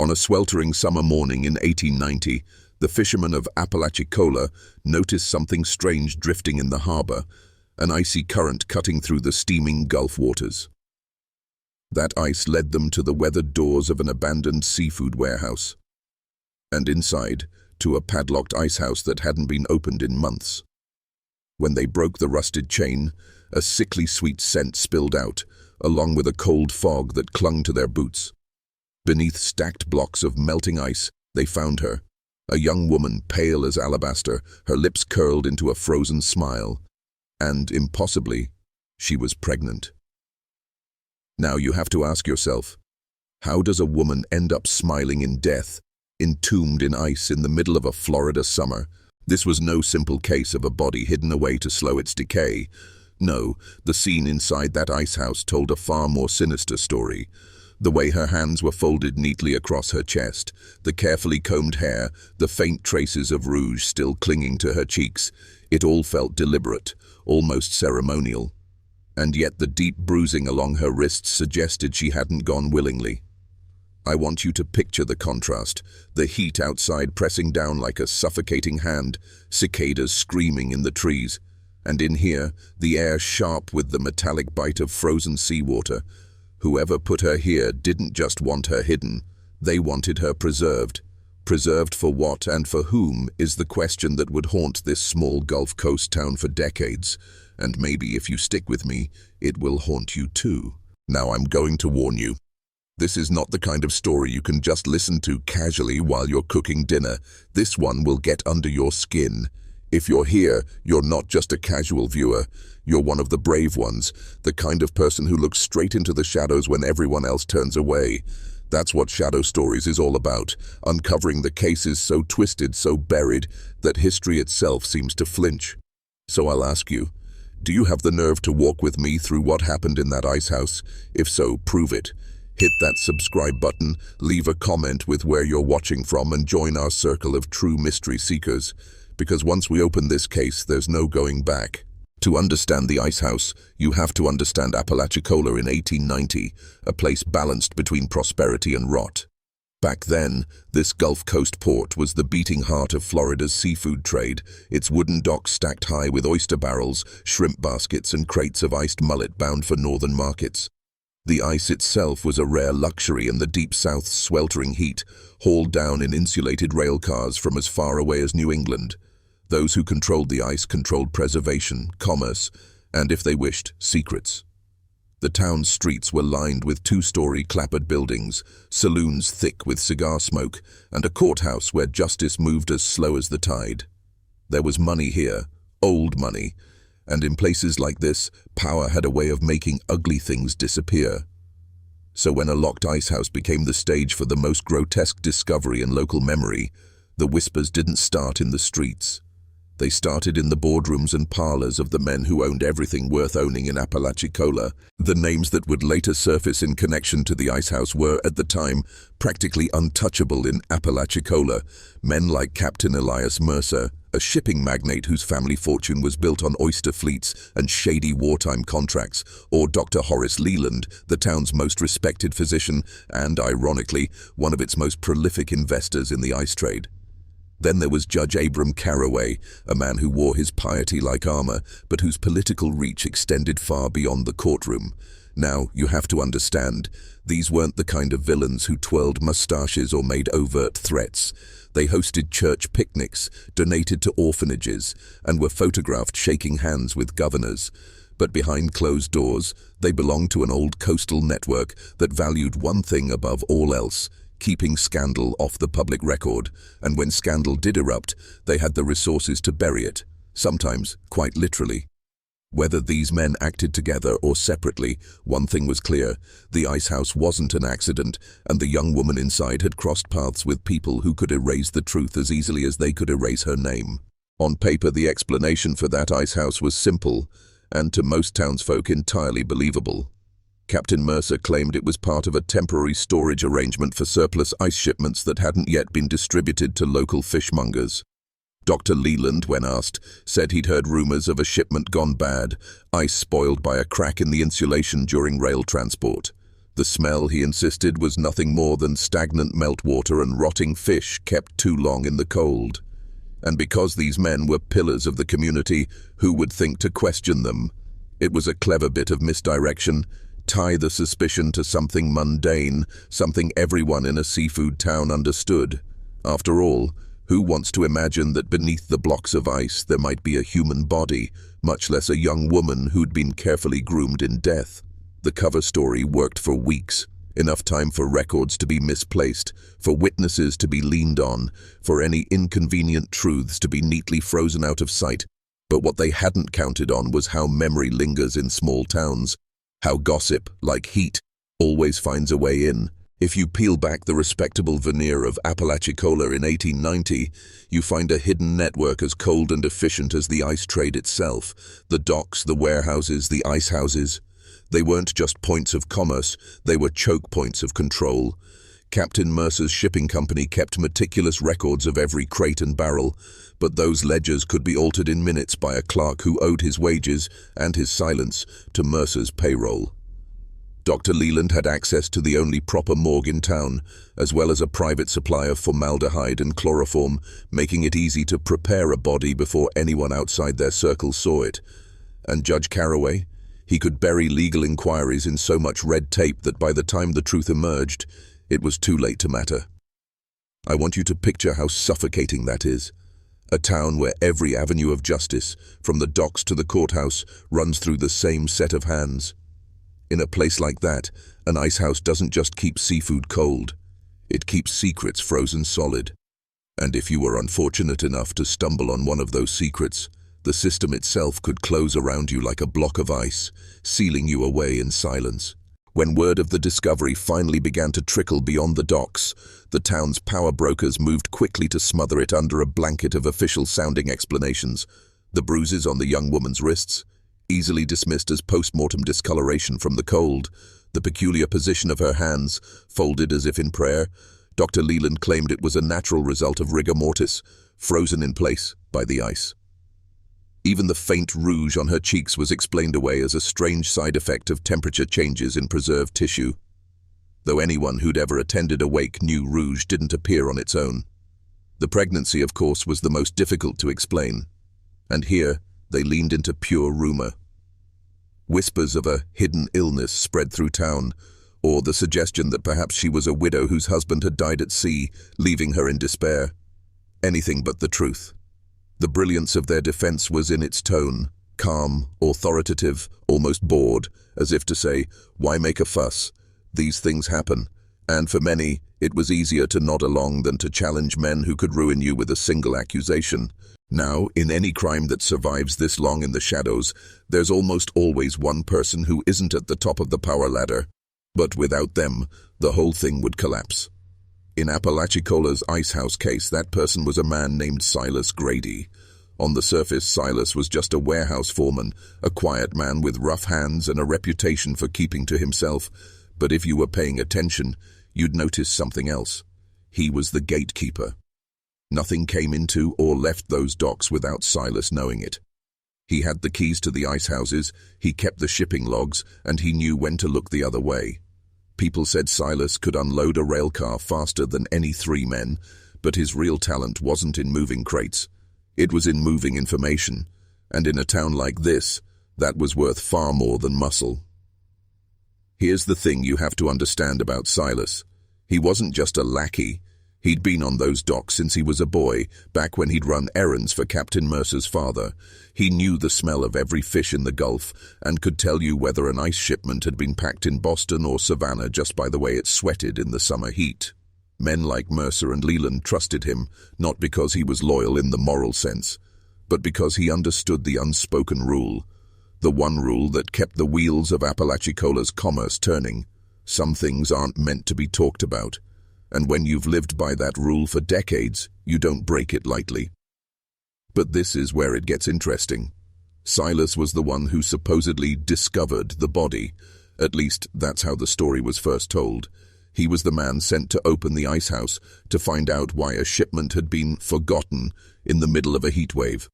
On a sweltering summer morning in 1890, the fishermen of Apalachicola noticed something strange drifting in the harbor, an icy current cutting through the steaming Gulf waters. That ice led them to the weathered doors of an abandoned seafood warehouse, and inside, to a padlocked icehouse that hadn't been opened in months. When they broke the rusted chain, a sickly sweet scent spilled out, along with a cold fog that clung to their boots. Beneath stacked blocks of melting ice, they found her, a young woman pale as alabaster, her lips curled into a frozen smile. And, impossibly, she was pregnant. Now you have to ask yourself, how does a woman end up smiling in death, entombed in ice in the middle of a Florida summer? This was no simple case of a body hidden away to slow its decay. No, the scene inside that icehouse told a far more sinister story. The way her hands were folded neatly across her chest, the carefully combed hair, the faint traces of rouge still clinging to her cheeks, it all felt deliberate, almost ceremonial. And yet the deep bruising along her wrists suggested she hadn't gone willingly. I want you to picture the contrast, the heat outside pressing down like a suffocating hand, cicadas screaming in the trees, and in here, the air sharp with the metallic bite of frozen seawater. Whoever put her here didn't just want her hidden, they wanted her preserved. Preserved for what and for whom is the question that would haunt this small Gulf Coast town for decades, and maybe if you stick with me, it will haunt you too. Now I'm going to warn you. This is not the kind of story you can just listen to casually while you're cooking dinner. This one will get under your skin. If you're here, you're not just a casual viewer. You're one of the brave ones, the kind of person who looks straight into the shadows when everyone else turns away. That's what Shadow Stories is all about, uncovering the cases so twisted, so buried, that history itself seems to flinch. So I'll ask you, do you have the nerve to walk with me through what happened in that icehouse? If so, prove it. Hit that subscribe button, leave a comment with where you're watching from, and join our circle of true mystery seekers. Because once we open this case, there's no going back. To understand the Icehouse, you have to understand Apalachicola in 1890, a place balanced between prosperity and rot. Back then, this Gulf Coast port was the beating heart of Florida's seafood trade, its wooden docks stacked high with oyster barrels, shrimp baskets, and crates of iced mullet bound for northern markets. The ice itself was a rare luxury in the deep South's sweltering heat, hauled down in insulated rail cars from as far away as New England. Those who controlled the ice controlled preservation, commerce, and, if they wished, secrets. The town's streets were lined with two-story clapboard buildings, saloons thick with cigar smoke, and a courthouse where justice moved as slow as the tide. There was money here, old money, and in places like this, power had a way of making ugly things disappear. So when a locked icehouse became the stage for the most grotesque discovery in local memory, the whispers didn't start in the streets. They started in the boardrooms and parlors of the men who owned everything worth owning in Apalachicola. The names that would later surface in connection to the icehouse were, at the time, practically untouchable in Apalachicola. Men like Captain Elias Mercer, a shipping magnate whose family fortune was built on oyster fleets and shady wartime contracts, or Dr. Horace Leland, the town's most respected physician and, ironically, one of its most prolific investors in the ice trade. Then there was Judge Abram Caraway, a man who wore his piety like armor, but whose political reach extended far beyond the courtroom. Now, you have to understand, these weren't the kind of villains who twirled mustaches or made overt threats. They hosted church picnics, donated to orphanages, and were photographed shaking hands with governors. But behind closed doors, they belonged to an old coastal network that valued one thing above all else: keeping scandal off the public record, and when scandal did erupt, they had the resources to bury it, sometimes quite literally. Whether these men acted together or separately, one thing was clear: the icehouse wasn't an accident, and the young woman inside had crossed paths with people who could erase the truth as easily as they could erase her name. On paper, the explanation for that icehouse was simple, and to most townsfolk entirely believable. Captain Mercer claimed it was part of a temporary storage arrangement for surplus ice shipments that hadn't yet been distributed to local fishmongers. Dr. Leland, when asked, said he'd heard rumors of a shipment gone bad, ice spoiled by a crack in the insulation during rail transport. The smell, he insisted, was nothing more than stagnant meltwater and rotting fish kept too long in the cold. And because these men were pillars of the community, who would think to question them? It was a clever bit of misdirection. Tie the suspicion to something mundane, something everyone in a seafood town understood. After all, who wants to imagine that beneath the blocks of ice there might be a human body, much less a young woman who'd been carefully groomed in death? The cover story worked for weeks, enough time for records to be misplaced, for witnesses to be leaned on, for any inconvenient truths to be neatly frozen out of sight. But what they hadn't counted on was how memory lingers in small towns, how gossip, like heat, always finds a way in. If you peel back the respectable veneer of Apalachicola in 1890, you find a hidden network as cold and efficient as the ice trade itself. The docks, the warehouses, the ice houses. They weren't just points of commerce, they were choke points of control. Captain Mercer's shipping company kept meticulous records of every crate and barrel, but those ledgers could be altered in minutes by a clerk who owed his wages and his silence to Mercer's payroll. Dr. Leland had access to the only proper morgue in town, as well as a private supply of formaldehyde and chloroform, making it easy to prepare a body before anyone outside their circle saw it. And Judge Carraway? He could bury legal inquiries in so much red tape that by the time the truth emerged, it was too late to matter. I want you to picture how suffocating that is. A town where every avenue of justice, from the docks to the courthouse, runs through the same set of hands. In a place like that, an icehouse doesn't just keep seafood cold, it keeps secrets frozen solid. And if you were unfortunate enough to stumble on one of those secrets, the system itself could close around you like a block of ice, sealing you away in silence. When word of the discovery finally began to trickle beyond the docks, the town's power brokers moved quickly to smother it under a blanket of official-sounding explanations. The bruises on the young woman's wrists, easily dismissed as post-mortem discoloration from the cold. The peculiar position of her hands, folded as if in prayer. Dr. Leland claimed it was a natural result of rigor mortis, frozen in place by the ice. Even the faint rouge on her cheeks was explained away as a strange side effect of temperature changes in preserved tissue. Though anyone who'd ever attended a wake knew rouge didn't appear on its own. The pregnancy, of course, was the most difficult to explain. And here, they leaned into pure rumor. Whispers of a hidden illness spread through town, or the suggestion that perhaps she was a widow whose husband had died at sea, leaving her in despair. Anything but the truth. The brilliance of their defense was in its tone, calm, authoritative, almost bored, as if to say, why make a fuss? These things happen. And for many, it was easier to nod along than to challenge men who could ruin you with a single accusation. Now, in any crime that survives this long in the shadows, there's almost always one person who isn't at the top of the power ladder. But without them, the whole thing would collapse. In Apalachicola's Icehouse case, that person was a man named Silas Grady. On the surface, Silas was just a warehouse foreman, a quiet man with rough hands and a reputation for keeping to himself. But if you were paying attention, you'd notice something else. He was the gatekeeper. Nothing came into or left those docks without Silas knowing it. He had the keys to the icehouses, he kept the shipping logs, and he knew when to look the other way. People said Silas could unload a railcar faster than any 3 men, but his real talent wasn't in moving crates. It was in moving information, and in a town like this, that was worth far more than muscle. Here's the thing you have to understand about Silas. He wasn't just a lackey. He'd been on those docks since he was a boy, back when he'd run errands for Captain Mercer's father. He knew the smell of every fish in the Gulf and could tell you whether an ice shipment had been packed in Boston or Savannah just by the way it sweated in the summer heat. Men like Mercer and Leland trusted him, not because he was loyal in the moral sense, but because he understood the unspoken rule, the one rule that kept the wheels of Apalachicola's commerce turning. Some things aren't meant to be talked about. And when you've lived by that rule for decades, you don't break it lightly. But this is where it gets interesting. Silas was the one who supposedly discovered the body. At least, that's how the story was first told. He was the man sent to open the icehouse to find out why a shipment had been forgotten in the middle of a heat wave.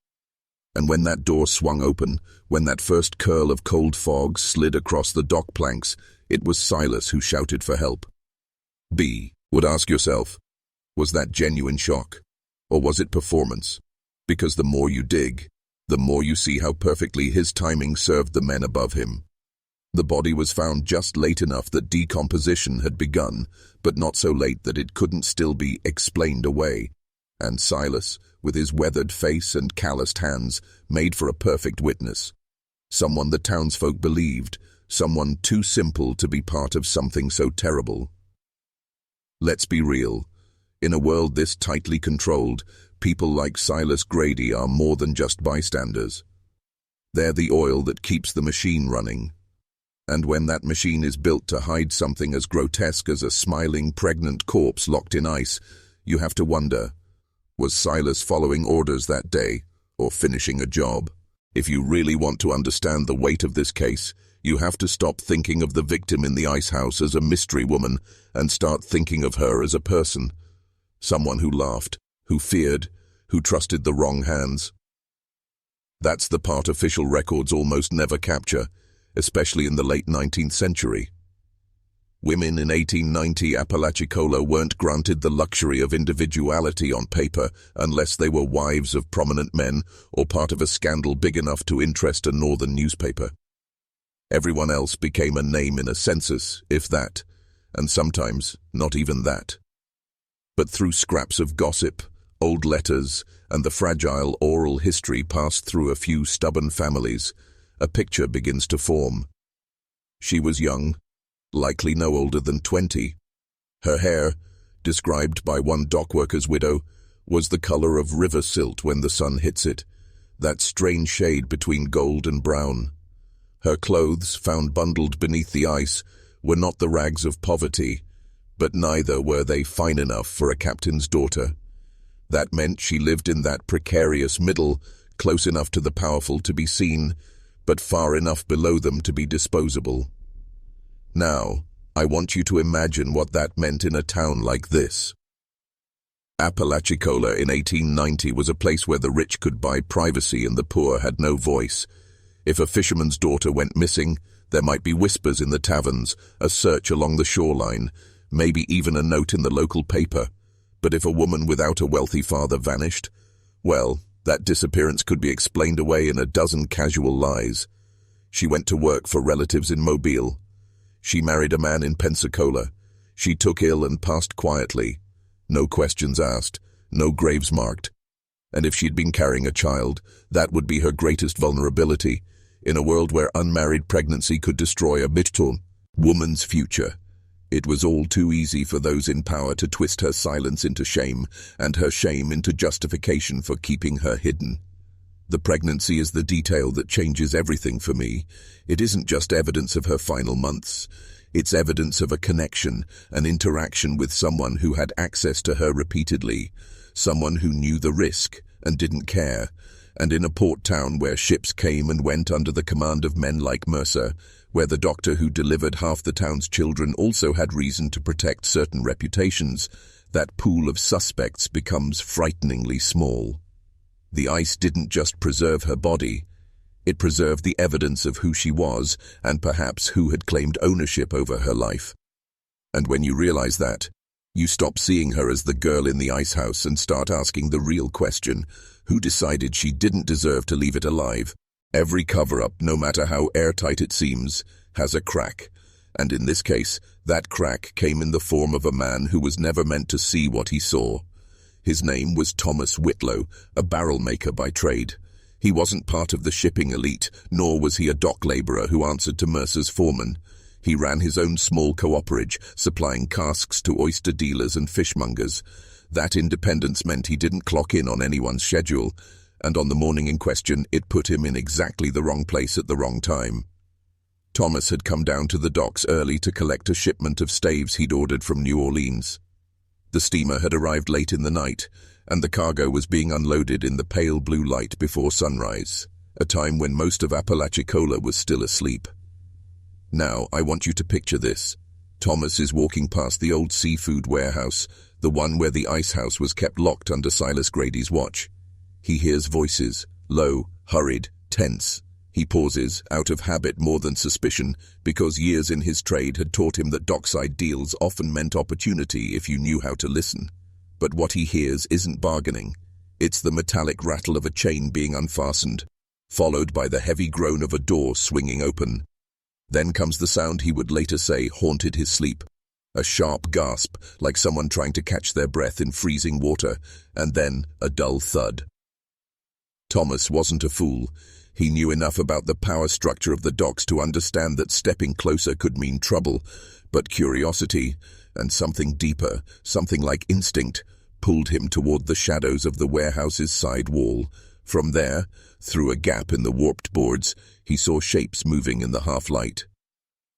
And when that door swung open, when that first curl of cold fog slid across the dock planks, it was Silas who shouted for help. B. Would ask yourself, was that genuine shock? Or was it performance? Because the more you dig, the more you see how perfectly his timing served the men above him. The body was found just late enough that decomposition had begun, but not so late that it couldn't still be explained away. And Silas, with his weathered face and calloused hands, made for a perfect witness. Someone the townsfolk believed, someone too simple to be part of something so terrible. Let's be real. In a world this tightly controlled, people like Silas Grady are more than just bystanders. They're the oil that keeps the machine running. And when that machine is built to hide something as grotesque as a smiling, pregnant corpse locked in ice, you have to wonder, was Silas following orders that day, or finishing a job? If you really want to understand the weight of this case, you have to stop thinking of the victim in the Icehouse as a mystery woman and start thinking of her as a person. Someone who laughed, who feared, who trusted the wrong hands. That's the part official records almost never capture, especially in the late 19th century. Women in 1890 Apalachicola weren't granted the luxury of individuality on paper unless they were wives of prominent men or part of a scandal big enough to interest a northern newspaper. Everyone else became a name in a census, if that, and sometimes not even that. But through scraps of gossip, old letters, and the fragile oral history passed through a few stubborn families, a picture begins to form. She was young, likely no older than 20. Her hair, described by one dockworker's widow, was the color of river silt when the sun hits it, that strange shade between gold and brown. Her clothes, found bundled beneath the ice, were not the rags of poverty, but neither were they fine enough for a captain's daughter. That meant she lived in that precarious middle, close enough to the powerful to be seen, but far enough below them to be disposable. Now, I want you to imagine what that meant in a town like this. Apalachicola in 1890 was a place where the rich could buy privacy and the poor had no voice. If a fisherman's daughter went missing, there might be whispers in the taverns, a search along the shoreline, maybe even a note in the local paper. But if a woman without a wealthy father vanished, well, that disappearance could be explained away in a dozen casual lies. She went to work for relatives in Mobile. She married a man in Pensacola. She took ill and passed quietly. No questions asked, no graves marked. And if she'd been carrying a child, that would be her greatest vulnerability, in a world where unmarried pregnancy could destroy a bitcoin woman's future. It was all too easy for those in power to twist her silence into shame, and her shame into justification for keeping her hidden. The pregnancy is the detail that changes everything for me. It isn't just evidence of her final months. It's evidence of a connection, an interaction with someone who had access to her repeatedly, someone who knew the risk and didn't care. And in a port town where ships came and went under the command of men like Mercer, where the doctor who delivered half the town's children also had reason to protect certain reputations, that pool of suspects becomes frighteningly small. The ice didn't just preserve her body, it preserved the evidence of who she was and perhaps who had claimed ownership over her life. And when you realize that, you stop seeing her as the girl in the Icehouse and start asking the real question: who decided she didn't deserve to leave it alive? Every cover-up, no matter how airtight it seems, has a crack. And in this case, that crack came in the form of a man who was never meant to see what he saw. His name was Thomas Whitlow, a barrel maker by trade. He wasn't part of the shipping elite, nor was he a dock laborer who answered to Mercer's foreman. He ran his own small cooperage, supplying casks to oyster dealers and fishmongers. That independence meant he didn't clock in on anyone's schedule, and on the morning in question, it put him in exactly the wrong place at the wrong time. Thomas had come down to the docks early to collect a shipment of staves he'd ordered from New Orleans. The steamer had arrived late in the night, and the cargo was being unloaded in the pale blue light before sunrise, a time when most of Apalachicola was still asleep. Now, I want you to picture this. Thomas is walking past the old seafood warehouse, the one where the Icehouse was kept locked under Silas Grady's watch. He hears voices, low, hurried, tense. He pauses, out of habit more than suspicion, because years in his trade had taught him that dockside deals often meant opportunity if you knew how to listen. But what he hears isn't bargaining. It's the metallic rattle of a chain being unfastened, followed by the heavy groan of a door swinging open. Then comes the sound he would later say haunted his sleep. A sharp gasp, like someone trying to catch their breath in freezing water, and then a dull thud. Thomas wasn't a fool. He knew enough about the power structure of the docks to understand that stepping closer could mean trouble, but curiosity, and something deeper, something like instinct, pulled him toward the shadows of the warehouse's side wall. From there, through a gap in the warped boards, he saw shapes moving in the half-light.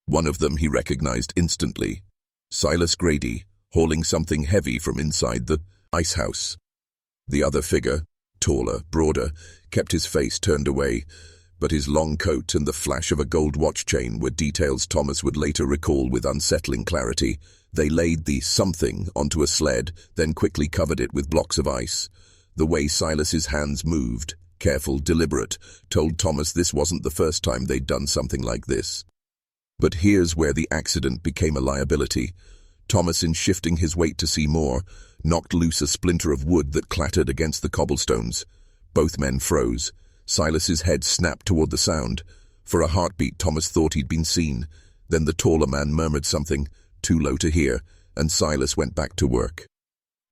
One of them he recognized instantly. Silas Grady, hauling something heavy from inside the Icehouse. The other figure, taller, broader, kept his face turned away, but his long coat and the flash of a gold watch chain were details Thomas would later recall with unsettling clarity. They laid the something onto a sled, then quickly covered it with blocks of ice. The way Silas's hands moved, careful, deliberate, told Thomas this wasn't the first time they'd done something like this. But here's where the accident became a liability. Thomas, in shifting his weight to see more, knocked loose a splinter of wood that clattered against the cobblestones. Both men froze. Silas's head snapped toward the sound. For a heartbeat, Thomas thought he'd been seen. Then the taller man murmured something, too low to hear, and Silas went back to work.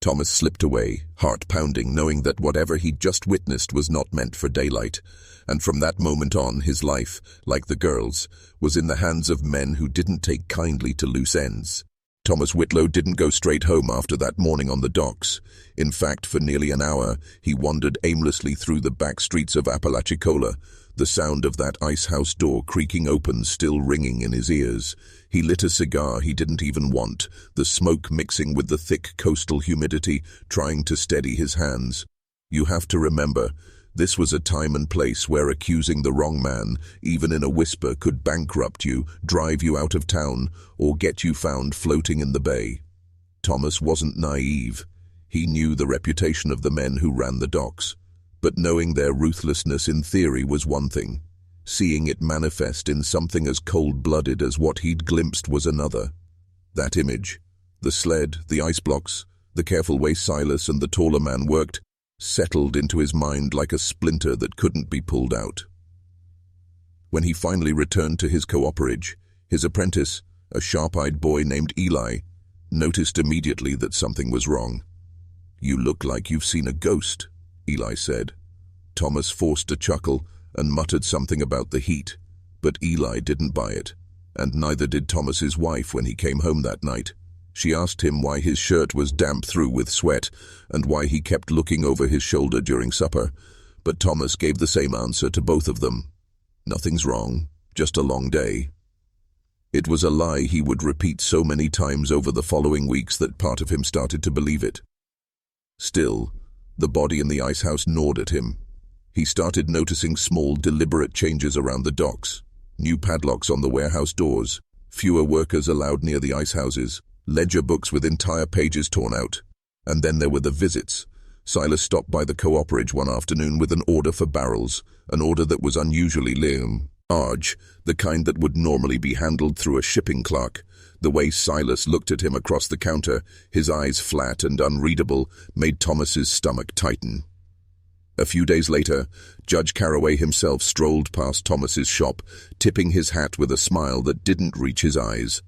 Thomas slipped away, heart pounding, knowing that whatever he'd just witnessed was not meant for daylight. And from that moment on, his life, like the girls, was in the hands of men who didn't take kindly to loose ends. Thomas Whitlow didn't go straight home after that morning on the docks. In fact, for nearly an hour, he wandered aimlessly through the back streets of Apalachicola, the sound of that icehouse door creaking open still ringing in his ears. He lit a cigar he didn't even want, the smoke mixing with the thick coastal humidity, trying to steady his hands. You have to remember, this was a time and place where accusing the wrong man, even in a whisper, could bankrupt you, drive you out of town, or get you found floating in the bay. Thomas wasn't naive. He knew the reputation of the men who ran the docks. But knowing their ruthlessness in theory was one thing. Seeing it manifest in something as cold-blooded as what he'd glimpsed was another. That image, the sled, the ice blocks, the careful way Silas and the taller man worked, settled into his mind like a splinter that couldn't be pulled out. When he finally returned to his cooperage, his apprentice, a sharp-eyed boy named Eli, noticed immediately that something was wrong. "You look like you've seen a ghost," Eli said. Thomas forced a chuckle and muttered something about the heat, but Eli didn't buy it, and neither did Thomas's wife when he came home that night. She asked him why his shirt was damp through with sweat and why he kept looking over his shoulder during supper, but Thomas gave the same answer to both of them. "Nothing's wrong, just a long day." It was a lie he would repeat so many times over the following weeks that part of him started to believe it. Still, the body in the icehouse gnawed at him. He started noticing small, deliberate changes around the docks. New padlocks on the warehouse doors, fewer workers allowed near the icehouses, ledger books with entire pages torn out. And then there were the visits. Silas stopped by the cooperage one afternoon with an order for barrels, an order that was unusually large, the kind that would normally be handled through a shipping clerk. The way Silas looked at him across the counter, his eyes flat and unreadable, made Thomas's stomach tighten. A few days later, Judge Carraway himself strolled past Thomas's shop, tipping his hat with a smile that didn't reach his eyes.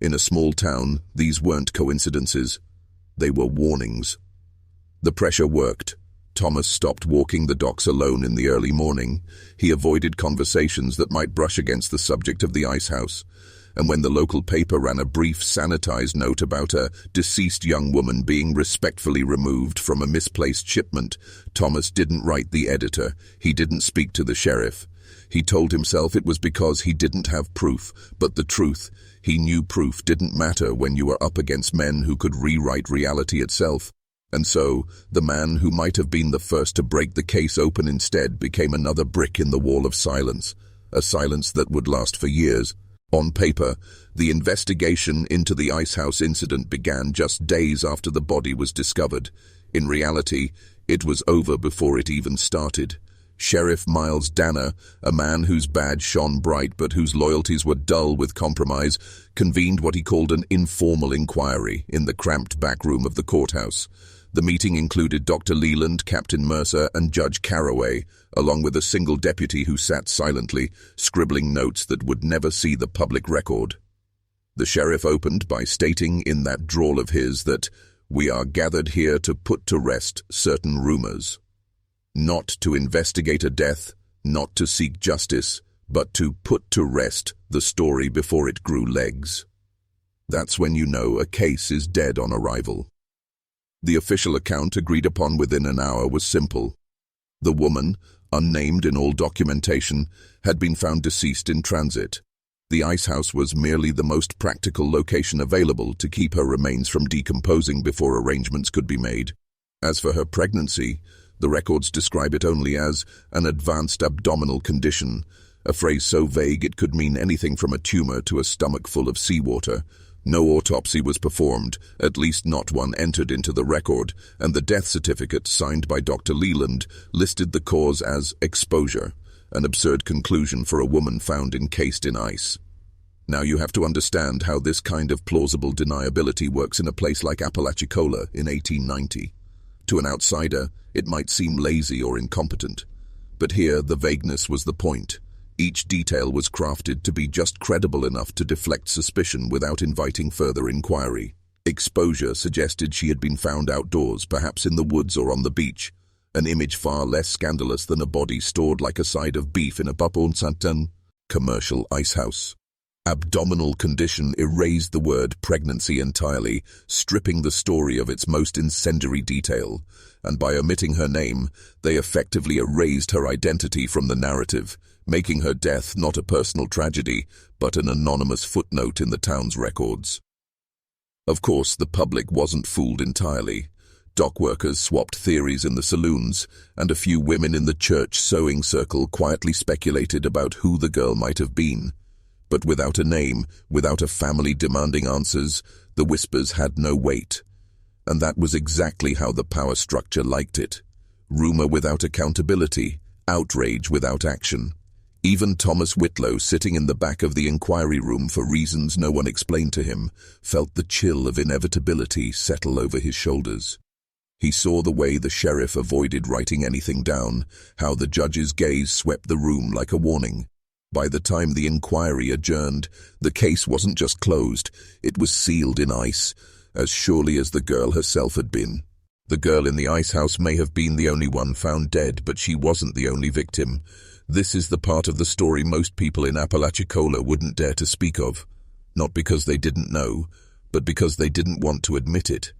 In a small town, these weren't coincidences. They were warnings. The pressure worked. Thomas stopped walking the docks alone in the early morning. He avoided conversations that might brush against the subject of the icehouse. And when the local paper ran a brief, sanitized note about a deceased young woman being respectfully removed from a misplaced shipment, Thomas didn't write the editor. He didn't speak to the sheriff. He told himself it was because he didn't have proof, but the truth, he knew proof didn't matter when you were up against men who could rewrite reality itself. And so, the man who might have been the first to break the case open instead became another brick in the wall of silence, a silence that would last for years. On paper, the investigation into the Icehouse incident began just days after the body was discovered. In reality, it was over before it even started. Sheriff Miles Danner, a man whose badge shone bright but whose loyalties were dull with compromise, convened what he called an informal inquiry in the cramped back room of the courthouse. The meeting included Dr. Leland, Captain Mercer, and Judge Carraway, along with a single deputy who sat silently, scribbling notes that would never see the public record. The sheriff opened by stating in that drawl of his that, "We are gathered here to put to rest certain rumors. Not to investigate a death, not to seek justice, but to put to rest the story before it grew legs." That's when you know a case is dead on arrival. The official account agreed upon within an hour was simple. The woman, unnamed in all documentation, had been found deceased in transit. The Icehouse was merely the most practical location available to keep her remains from decomposing before arrangements could be made. As for her pregnancy, the records describe it only as an advanced abdominal condition, a phrase so vague it could mean anything from a tumor to a stomach full of seawater. No autopsy was performed, at least not one entered into the record, and the death certificate, signed by Dr. Leland, listed the cause as exposure, an absurd conclusion for a woman found encased in ice. Now you have to understand how this kind of plausible deniability works in a place like Apalachicola in 1890. To an outsider, it might seem lazy or incompetent. But here, the vagueness was the point. Each detail was crafted to be just credible enough to deflect suspicion without inviting further inquiry. Exposure suggested she had been found outdoors, perhaps in the woods or on the beach, an image far less scandalous than a body stored like a side of beef in a Paponsantan commercial icehouse. Abdominal condition erased the word pregnancy entirely, stripping the story of its most incendiary detail, and by omitting her name, they effectively erased her identity from the narrative, making her death not a personal tragedy, but an anonymous footnote in the town's records. Of course, the public wasn't fooled entirely. Dock workers swapped theories in the saloons, and a few women in the church sewing circle quietly speculated about who the girl might have been. But without a name, without a family demanding answers, the whispers had no weight. And that was exactly how the power structure liked it. Rumor without accountability, outrage without action. Even Thomas Whitlow, sitting in the back of the inquiry room for reasons no one explained to him, felt the chill of inevitability settle over his shoulders. He saw the way the sheriff avoided writing anything down, how the judge's gaze swept the room like a warning. By the time the inquiry adjourned, the case wasn't just closed, it was sealed in ice, as surely as the girl herself had been. The girl in the icehouse may have been the only one found dead, but she wasn't the only victim. This is the part of the story most people in Apalachicola wouldn't dare to speak of. Not because they didn't know, but because they didn't want to admit it.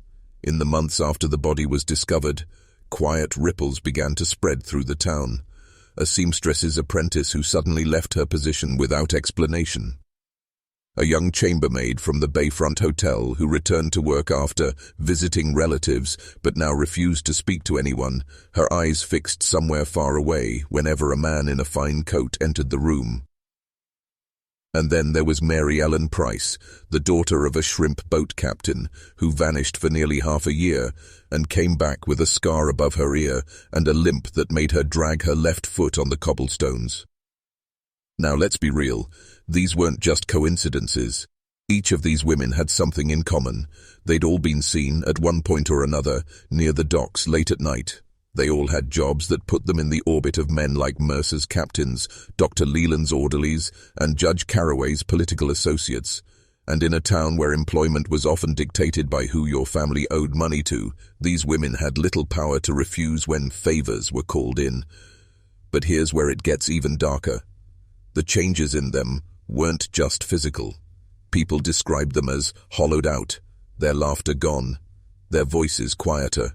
In the months after the body was discovered, quiet ripples began to spread through the town. A seamstress's apprentice who suddenly left her position without explanation. A young chambermaid from the Bayfront Hotel who returned to work after visiting relatives but now refused to speak to anyone, her eyes fixed somewhere far away whenever a man in a fine coat entered the room. And then there was Mary Ellen Price, the daughter of a shrimp boat captain, who vanished for nearly half a year and came back with a scar above her ear and a limp that made her drag her left foot on the cobblestones. Now let's be real, these weren't just coincidences. Each of these women had something in common. They'd all been seen, at one point or another, near the docks late at night. They all had jobs that put them in the orbit of men like Mercer's captains, Dr. Leland's orderlies, and Judge Carraway's political associates. And in a town where employment was often dictated by who your family owed money to, these women had little power to refuse when favors were called in. But here's where it gets even darker. The changes in them weren't just physical. People described them as hollowed out, their laughter gone, their voices quieter.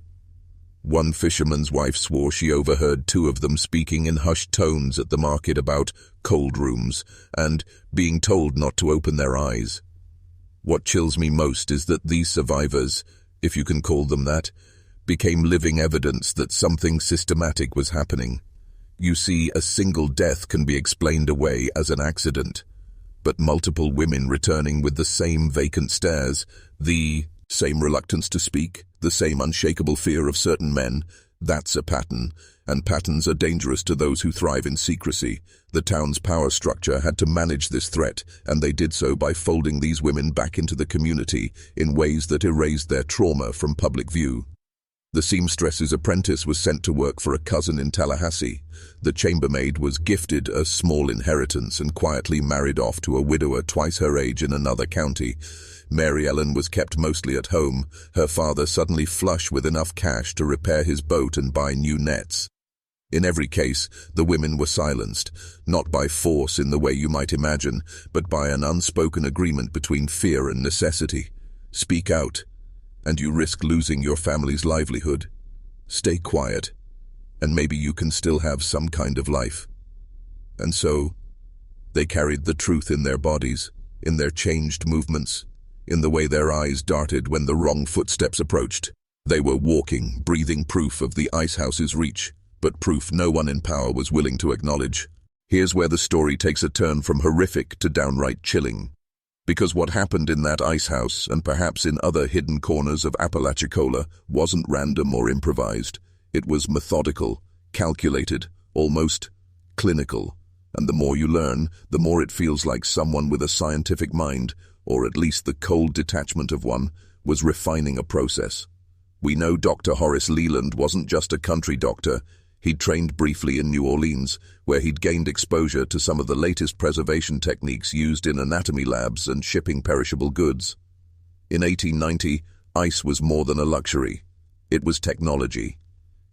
One fisherman's wife swore she overheard two of them speaking in hushed tones at the market about cold rooms and being told not to open their eyes. What chills me most is that these survivors, if you can call them that, became living evidence that something systematic was happening. You see, a single death can be explained away as an accident, but multiple women returning with the same vacant stares, the same reluctance to speak, the same unshakable fear of certain men, That's a pattern, and patterns are dangerous to those who thrive in secrecy. The town's power structure had to manage this threat, and they did so by folding these women back into the community in ways that erased their trauma from public view. The seamstress's apprentice was sent to work for a cousin in Tallahassee. The chambermaid was gifted a small inheritance and quietly married off to a widower twice her age in another county. Mary Ellen was kept mostly at home, her father suddenly flush with enough cash to repair his boat and buy new nets. In every case, the women were silenced, not by force in the way you might imagine, but by an unspoken agreement between fear and necessity. Speak out, and you risk losing your family's livelihood. Stay quiet, and maybe you can still have some kind of life. And so, they carried the truth in their bodies, in their changed movements, in the way their eyes darted when the wrong footsteps approached. They were walking, breathing proof of the Icehouse's reach, but proof no one in power was willing to acknowledge. Here's where the story takes a turn from horrific to downright chilling. Because what happened in that Icehouse, and perhaps in other hidden corners of Apalachicola, wasn't random or improvised. It was methodical, calculated, almost clinical. And the more you learn, the more it feels like someone with a scientific mind, or at least the cold detachment of one, was refining a process. We know Dr. Horace Leland wasn't just a country doctor. He'd trained briefly in New Orleans, where he'd gained exposure to some of the latest preservation techniques used in anatomy labs and shipping perishable goods. In 1890, ice was more than a luxury. It was technology.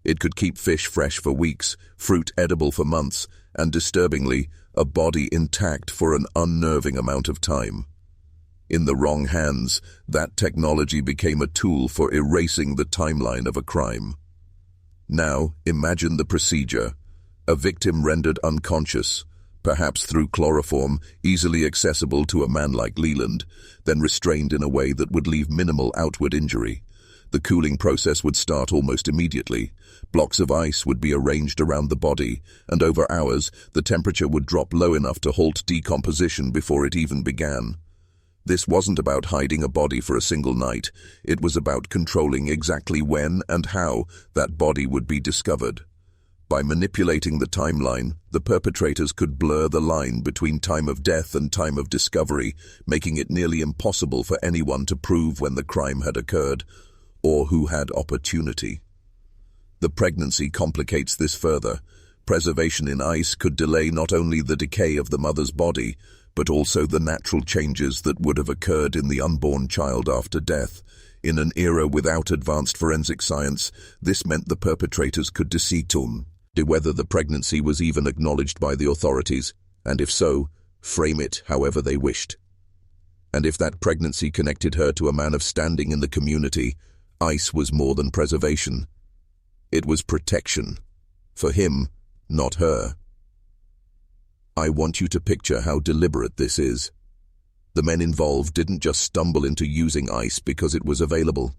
It could keep fish fresh for weeks, fruit edible for months, and disturbingly, a body intact for an unnerving amount of time. In the wrong hands, that technology became a tool for erasing the timeline of a crime. Now, imagine the procedure. A victim rendered unconscious, perhaps through chloroform, easily accessible to a man like Leland, then restrained in a way that would leave minimal outward injury. The cooling process would start almost immediately. Blocks of ice would be arranged around the body, and over hours, the temperature would drop low enough to halt decomposition before it even began. This wasn't about hiding a body for a single night. It was about controlling exactly when and how that body would be discovered. By manipulating the timeline, the perpetrators could blur the line between time of death and time of discovery, making it nearly impossible for anyone to prove when the crime had occurred, or who had opportunity. The pregnancy complicates this further. Preservation in ice could delay not only the decay of the mother's body, but also the natural changes that would have occurred in the unborn child after death. In an era without advanced forensic science, this meant the perpetrators could decide whether the pregnancy was even acknowledged by the authorities, and if so, frame it however they wished. And if that pregnancy connected her to a man of standing in the community, ice was more than preservation. It was protection. For him, not her. I want you to picture how deliberate this is. The men involved didn't just stumble into using ice because it was available.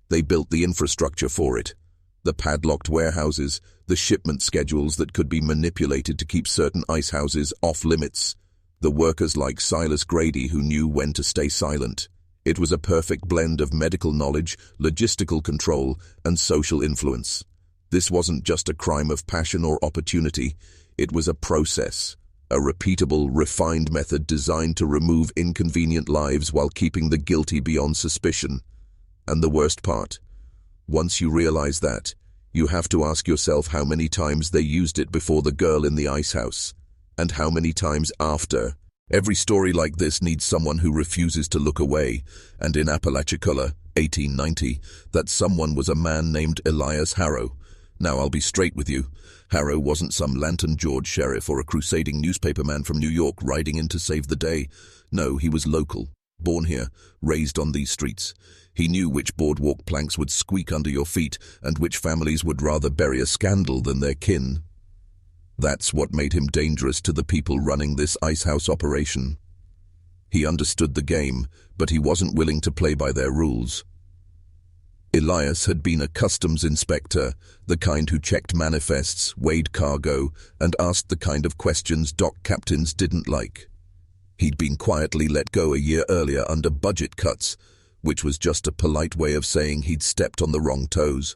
They built the infrastructure for it. The padlocked warehouses, the shipment schedules that could be manipulated to keep certain ice houses off limits. The workers like Silas Grady who knew when to stay silent. It was a perfect blend of medical knowledge, logistical control, and social influence. This wasn't just a crime of passion or opportunity. It was a process. A repeatable, refined method designed to remove inconvenient lives while keeping the guilty beyond suspicion. And the worst part, once you realize that, you have to ask yourself how many times they used it before the girl in the ice house, and how many times after. Every story like this needs someone who refuses to look away, and in Apalachicola, 1890, that someone was a man named Elias Harrow. Now, I'll be straight with you. Harrow wasn't some Lantern George sheriff or a crusading newspaperman from New York riding in to save the day. No, he was local, born here, raised on these streets. He knew which boardwalk planks would squeak under your feet and which families would rather bury a scandal than their kin. That's what made him dangerous to the people running this Icehouse operation. He understood the game, but he wasn't willing to play by their rules. Elias had been a customs inspector, the kind who checked manifests, weighed cargo, and asked the kind of questions dock captains didn't like. He'd been quietly let go a year earlier under budget cuts, which was just a polite way of saying he'd stepped on the wrong toes.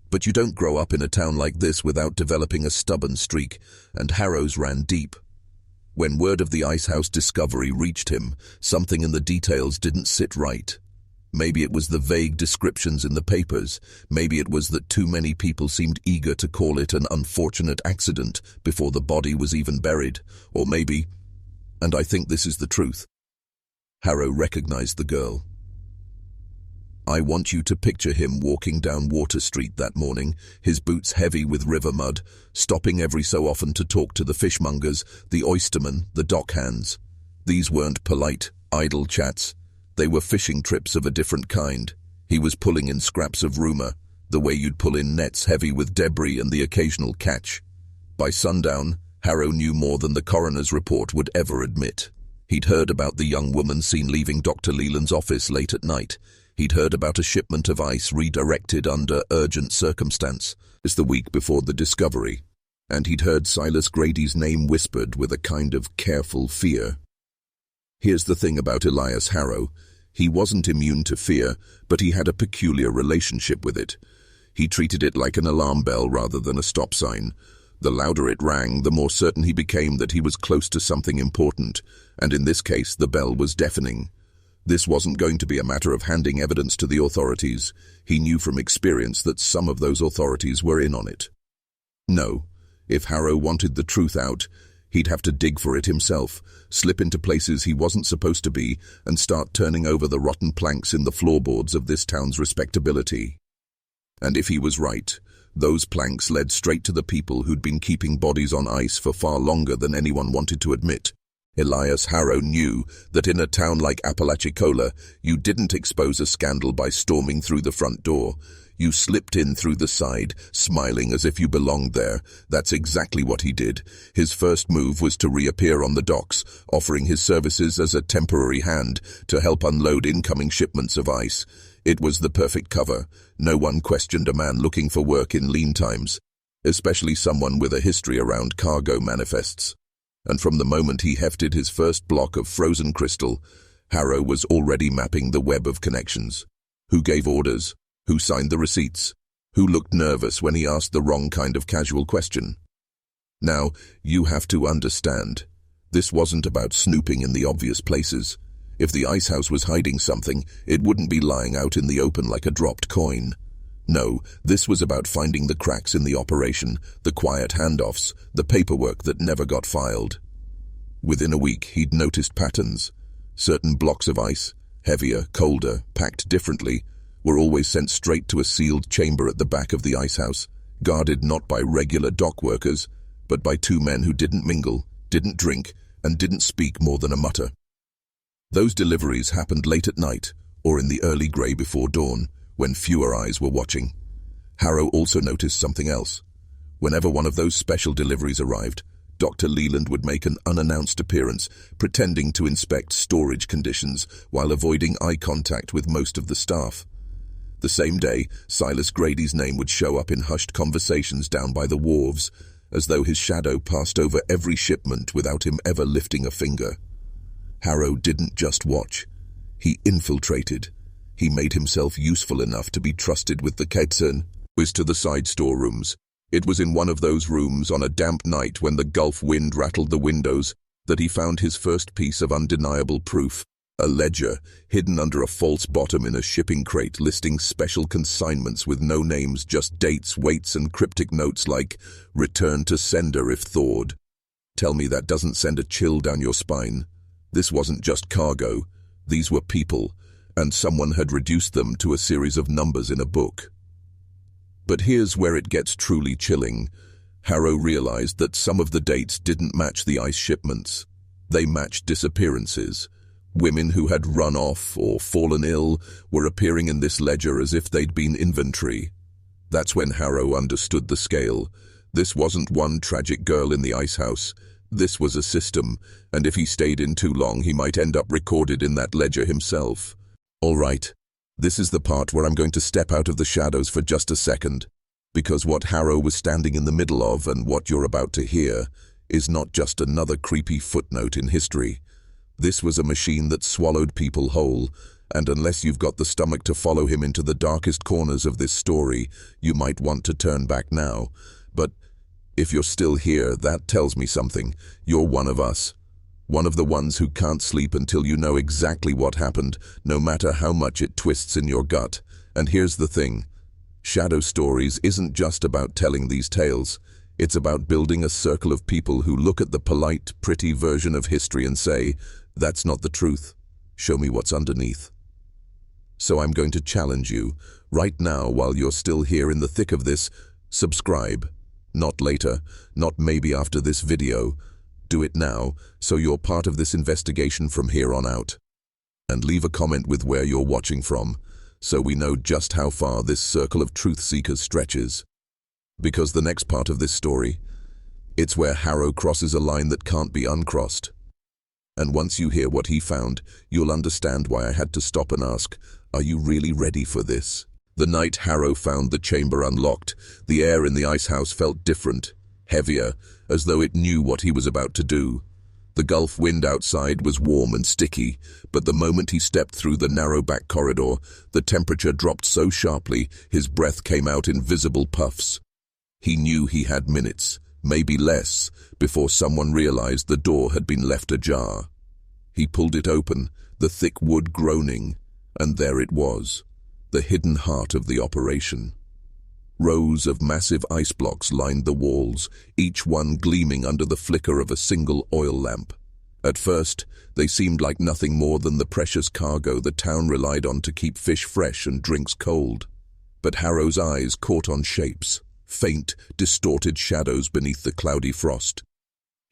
But you don't grow up in a town like this without developing a stubborn streak, and Harrow's ran deep. When word of the Icehouse discovery reached him, something in the details didn't sit right. Maybe it was the vague descriptions in the papers. Maybe it was that too many people seemed eager to call it an unfortunate accident before the body was even buried. Or maybe, and I think this is the truth, Harrow recognized the girl. I want you to picture him walking down Water Street that morning, his boots heavy with river mud, stopping every so often to talk to the fishmongers, the oystermen, the dockhands. These weren't polite, idle chats. They were fishing trips of a different kind. He was pulling in scraps of rumor, the way you'd pull in nets heavy with debris and the occasional catch. By sundown, Harrow knew more than the coroner's report would ever admit. He'd heard about the young woman seen leaving Dr. Leland's office late at night. He'd heard about a shipment of ice redirected under urgent circumstance. It's the week before the discovery. And he'd heard Silas Grady's name whispered with a kind of careful fear. Here's the thing about Elias Harrow. He wasn't immune to fear, but he had a peculiar relationship with it. He treated it like an alarm bell rather than a stop sign. The louder it rang, the more certain he became that he was close to something important, and in this case the bell was deafening. This wasn't going to be a matter of handing evidence to the authorities. He knew from experience that some of those authorities were in on it. No, if Harrow wanted the truth out, he'd have to dig for it himself, slip into places he wasn't supposed to be, and start turning over the rotten planks in the floorboards of this town's respectability. And if he was right, those planks led straight to the people who'd been keeping bodies on ice for far longer than anyone wanted to admit. Elias Harrow knew that in a town like Apalachicola, you didn't expose a scandal by storming through the front door. You slipped in through the side, smiling as if you belonged there. That's exactly what he did. His first move was to reappear on the docks, offering his services as a temporary hand to help unload incoming shipments of ice. It was the perfect cover. No one questioned a man looking for work in lean times, especially someone with a history around cargo manifests. And from the moment he hefted his first block of frozen crystal, Harrow was already mapping the web of connections. Who gave orders? Who signed the receipts? Who looked nervous when he asked the wrong kind of casual question? Now, you have to understand, this wasn't about snooping in the obvious places. If the Icehouse was hiding something, it wouldn't be lying out in the open like a dropped coin. No, this was about finding the cracks in the operation, the quiet handoffs, the paperwork that never got filed. Within a week, he'd noticed patterns. Certain blocks of ice, heavier, colder, packed differently, were always sent straight to a sealed chamber at the back of the Icehouse, guarded not by regular dock workers, but by two men who didn't mingle, didn't drink, and didn't speak more than a mutter. Those deliveries happened late at night, or in the early grey before dawn, when fewer eyes were watching. Harrow also noticed something else. Whenever one of those special deliveries arrived, Dr. Leland would make an unannounced appearance, pretending to inspect storage conditions while avoiding eye contact with most of the staff. The same day, Silas Grady's name would show up in hushed conversations down by the wharves, as though his shadow passed over every shipment without him ever lifting a finger. Harrow didn't just watch. He infiltrated. He made himself useful enough to be trusted with the Ketsen, whiz to the side storerooms. It was in one of those rooms on a damp night when the Gulf wind rattled the windows that he found his first piece of undeniable proof, a ledger hidden under a false bottom in a shipping crate listing special consignments with no names, just dates, weights, and cryptic notes like, "Return to sender if thawed." Tell me that doesn't send a chill down your spine. This wasn't just cargo. These were people, and someone had reduced them to a series of numbers in a book. But here's where it gets truly chilling. Harrow realized that some of the dates didn't match the ice shipments. They matched disappearances. Women who had run off or fallen ill were appearing in this ledger as if they'd been inventory. That's when Harrow understood the scale. This wasn't one tragic girl in the Icehouse. This was a system, and if he stayed in too long, he might end up recorded in that ledger himself. All right, this is the part where I'm going to step out of the shadows for just a second, because what Harrow was standing in the middle of and what you're about to hear is not just another creepy footnote in history. This was a machine that swallowed people whole, And unless you've got the stomach to follow him into the darkest corners of this story, you might want to turn back now. But if you're still here, that tells me something. You're one of us. One of the ones who can't sleep until you know exactly what happened, no matter how much it twists in your gut. And here's the thing. Shadow Stories isn't just about telling these tales. It's about building a circle of people who look at the polite, pretty version of history and say, "That's not the truth. Show me what's underneath." So I'm going to challenge you, right now while you're still here in the thick of this, subscribe. Not later, not maybe after this video. Do it now, so you're part of this investigation from here on out. And leave a comment with where you're watching from, so we know just how far this circle of truth seekers stretches. Because the next part of this story, it's where Harrow crosses a line that can't be uncrossed. And once you hear what he found, you'll understand why I had to stop and ask, are you really ready for this? The night Harrow found the chamber unlocked, the air in the Icehouse felt different, heavier, as though it knew what he was about to do. The Gulf wind outside was warm and sticky, but the moment he stepped through the narrow back corridor, the temperature dropped so sharply his breath came out in visible puffs. He knew he had minutes, maybe less, before someone realized the door had been left ajar. He pulled it open, the thick wood groaning, and there it was, the hidden heart of the operation. Rows of massive ice blocks lined the walls, each one gleaming under the flicker of a single oil lamp. At first, they seemed like nothing more than the precious cargo the town relied on to keep fish fresh and drinks cold. But Harrow's eyes caught on shapes, faint, distorted shadows beneath the cloudy frost.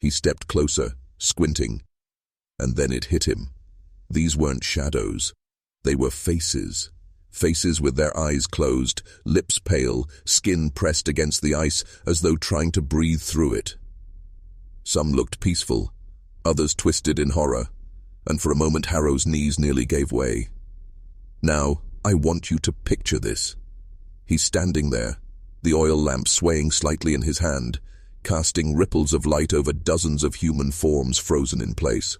He stepped closer, squinting, and then it hit him. These weren't shadows. They were faces. Faces with their eyes closed, lips pale, skin pressed against the ice as though trying to breathe through it. Some looked peaceful, others twisted in horror, and for a moment Harrow's knees nearly gave way. Now, I want you to picture this. He's standing there, the oil lamp swaying slightly in his hand, casting ripples of light over dozens of human forms frozen in place.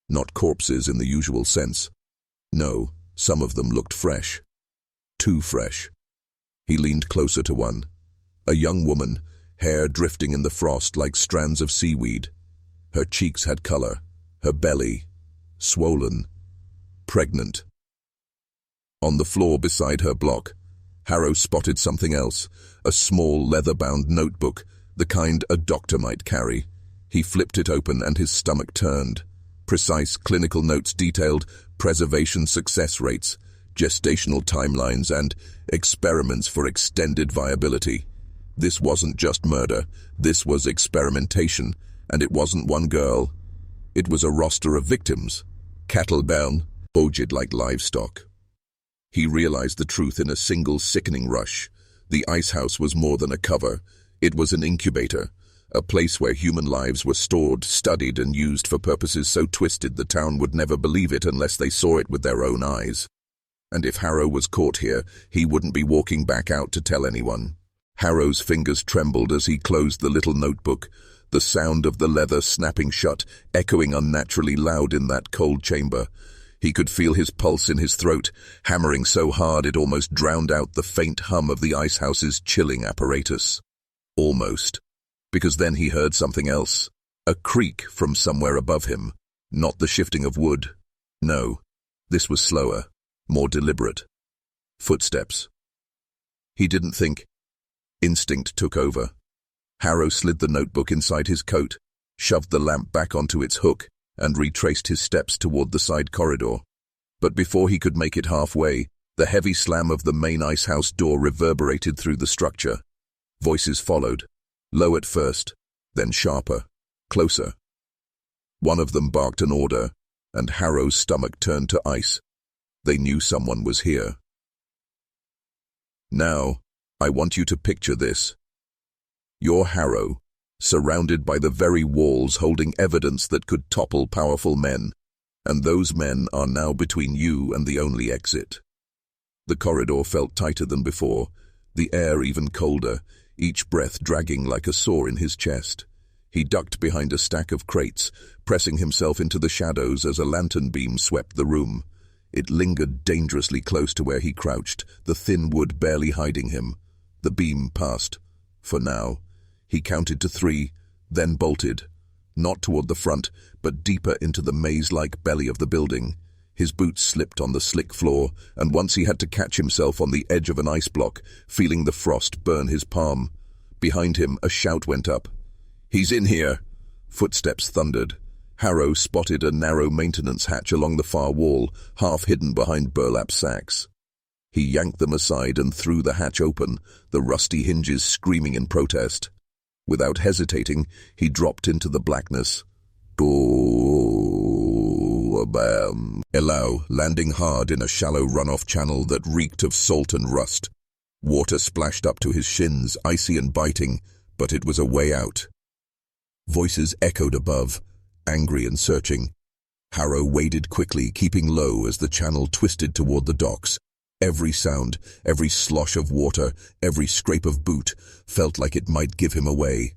Not corpses in the usual sense. No, some of them looked fresh. Too fresh. He leaned closer to one. A young woman, hair drifting in the frost like strands of seaweed. Her cheeks had color, her belly, swollen, pregnant. On the floor beside her block, Harrow spotted something else, a small leather-bound notebook, the kind a doctor might carry. He flipped it open and his stomach turned. Precise clinical notes detailed preservation success rates, gestational timelines, and experiments for extended viability. This wasn't just murder, this was experimentation, and it wasn't one girl. It was a roster of victims, cattle-bound, boged like livestock. He realized the truth in a single sickening rush. The Icehouse was more than a cover. It was an incubator, a place where human lives were stored, studied, and used for purposes so twisted the town would never believe it unless they saw it with their own eyes. And if Harrow was caught here, he wouldn't be walking back out to tell anyone. Harrow's fingers trembled as he closed the little notebook, the sound of the leather snapping shut, echoing unnaturally loud in that cold chamber. He could feel his pulse in his throat, hammering so hard it almost drowned out the faint hum of the Icehouse's chilling apparatus. Almost. Because then he heard something else. A creak from somewhere above him. Not the shifting of wood. No. This was slower, more deliberate. Footsteps. He didn't think. Instinct took over. Harrow slid the notebook inside his coat, shoved the lamp back onto its hook, and retraced his steps toward the side corridor. But before he could make it halfway, the heavy slam of the main Icehouse door reverberated through the structure. Voices followed. Low at first, then sharper, closer. One of them barked an order, and Harrow's stomach turned to ice. They knew someone was here. Now, I want you to picture this. You're Harrow, surrounded by the very walls holding evidence that could topple powerful men, and those men are now between you and the only exit. The corridor felt tighter than before, the air even colder, each breath dragging like a saw in his chest. He ducked behind a stack of crates, pressing himself into the shadows as a lantern beam swept the room. It lingered dangerously close to where he crouched, the thin wood barely hiding him. The beam passed. For now. He counted to 3, then bolted. Not toward the front, but deeper into the maze-like belly of the building. His boots slipped on the slick floor, and once he had to catch himself on the edge of an ice block, feeling the frost burn his palm. Behind him, a shout went up. "He's in here!" Footsteps thundered. Harrow spotted a narrow maintenance hatch along the far wall, half hidden behind burlap sacks. He yanked them aside and threw the hatch open, the rusty hinges screaming in protest. Without hesitating, he dropped into the blackness. Bam! Elau, landing hard in a shallow runoff channel that reeked of salt and rust. Water splashed up to his shins, icy and biting, but it was a way out. Voices echoed above, angry and searching. Harrow waded quickly, keeping low as the channel twisted toward the docks. Every sound, every slosh of water, every scrape of boot felt like it might give him away.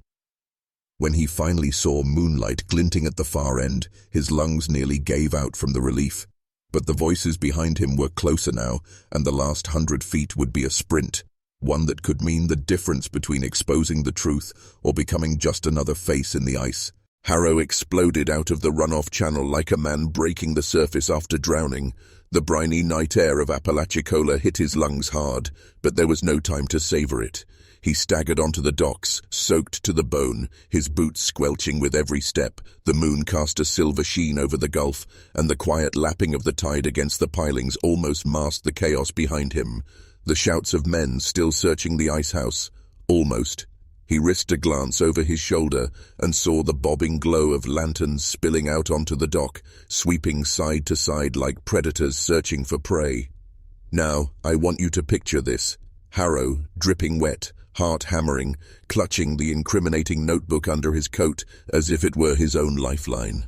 When he finally saw moonlight glinting at the far end, his lungs nearly gave out from the relief. But the voices behind him were closer now, and the last 100 feet would be a sprint, one that could mean the difference between exposing the truth or becoming just another face in the ice. Harrow exploded out of the runoff channel like a man breaking the surface after drowning. The briny night air of Apalachicola hit his lungs hard, but there was no time to savor it. He staggered onto the docks, soaked to the bone, his boots squelching with every step. The moon cast a silver sheen over the gulf, and the quiet lapping of the tide against the pilings almost masked the chaos behind him. The shouts of men still searching the icehouse. Almost. He risked a glance over his shoulder and saw the bobbing glow of lanterns spilling out onto the dock, sweeping side to side like predators searching for prey. Now, I want you to picture this. Harrow, dripping wet, heart hammering, clutching the incriminating notebook under his coat as if it were his own lifeline.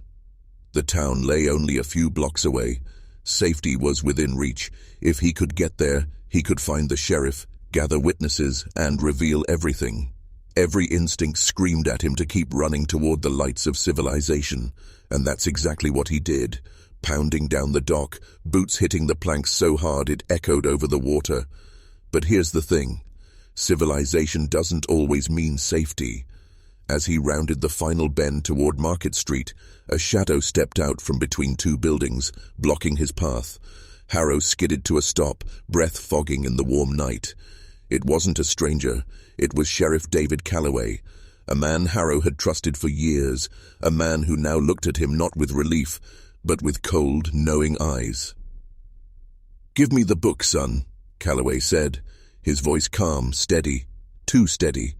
The town lay only a few blocks away. Safety was within reach. If he could get there, he could find the sheriff, gather witnesses, and reveal everything. Every instinct screamed at him to keep running toward the lights of civilization, and that's exactly what he did, pounding down the dock, boots hitting the planks so hard it echoed over the water. But here's the thing. Civilization doesn't always mean safety. As he rounded the final bend toward Market Street, a shadow stepped out from between 2 buildings, blocking his path. Harrow skidded to a stop, breath fogging in the warm night. It wasn't a stranger. It was Sheriff David Calloway, a man Harrow had trusted for years, a man who now looked at him not with relief, but with cold, knowing eyes. "Give me the book, son," Calloway said, his voice calm, steady, too steady.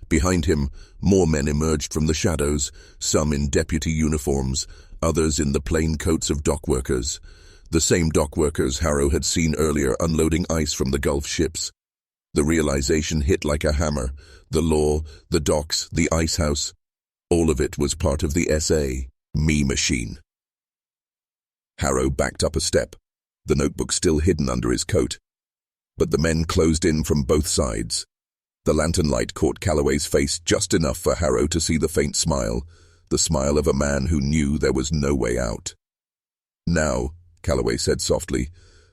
Behind him, more men emerged from the shadows, some in deputy uniforms, others in the plain coats of dock workers. The same dock workers Harrow had seen earlier unloading ice from the Gulf ships. The realization hit like a hammer. The law, the docks, the Icehouse, all of it was part of the SA, me machine. Harrow backed up a step, the notebook still hidden under his coat. But the men closed in from both sides. The lantern light caught Calloway's face just enough for Harrow to see the faint smile, the smile of a man who knew there was no way out. "Now," Calloway said softly,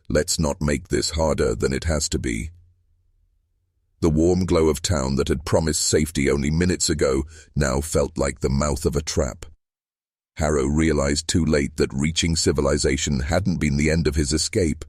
"let's not make this harder than it has to be." The warm glow of town that had promised safety only minutes ago now felt like the mouth of a trap. Harrow realized too late that reaching civilization hadn't been the end of his escape.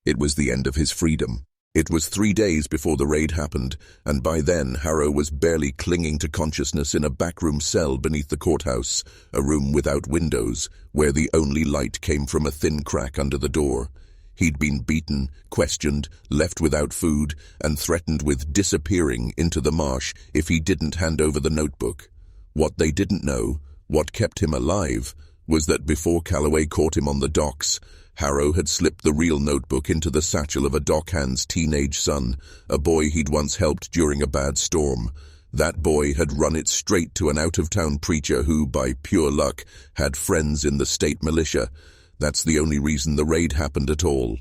It was the end of his freedom. It was 3 days before the raid happened, and by then Harrow was barely clinging to consciousness in a backroom cell beneath the courthouse, a room without windows, where the only light came from a thin crack under the door. He'd been beaten, questioned, left without food, and threatened with disappearing into the marsh if he didn't hand over the notebook. What they didn't know, what kept him alive, was that before Calloway caught him on the docks, Harrow had slipped the real notebook into the satchel of a dockhand's teenage son, a boy he'd once helped during a bad storm. That boy had run it straight to an out-of-town preacher who, by pure luck, had friends in the state militia. That's the only reason the raid happened at all.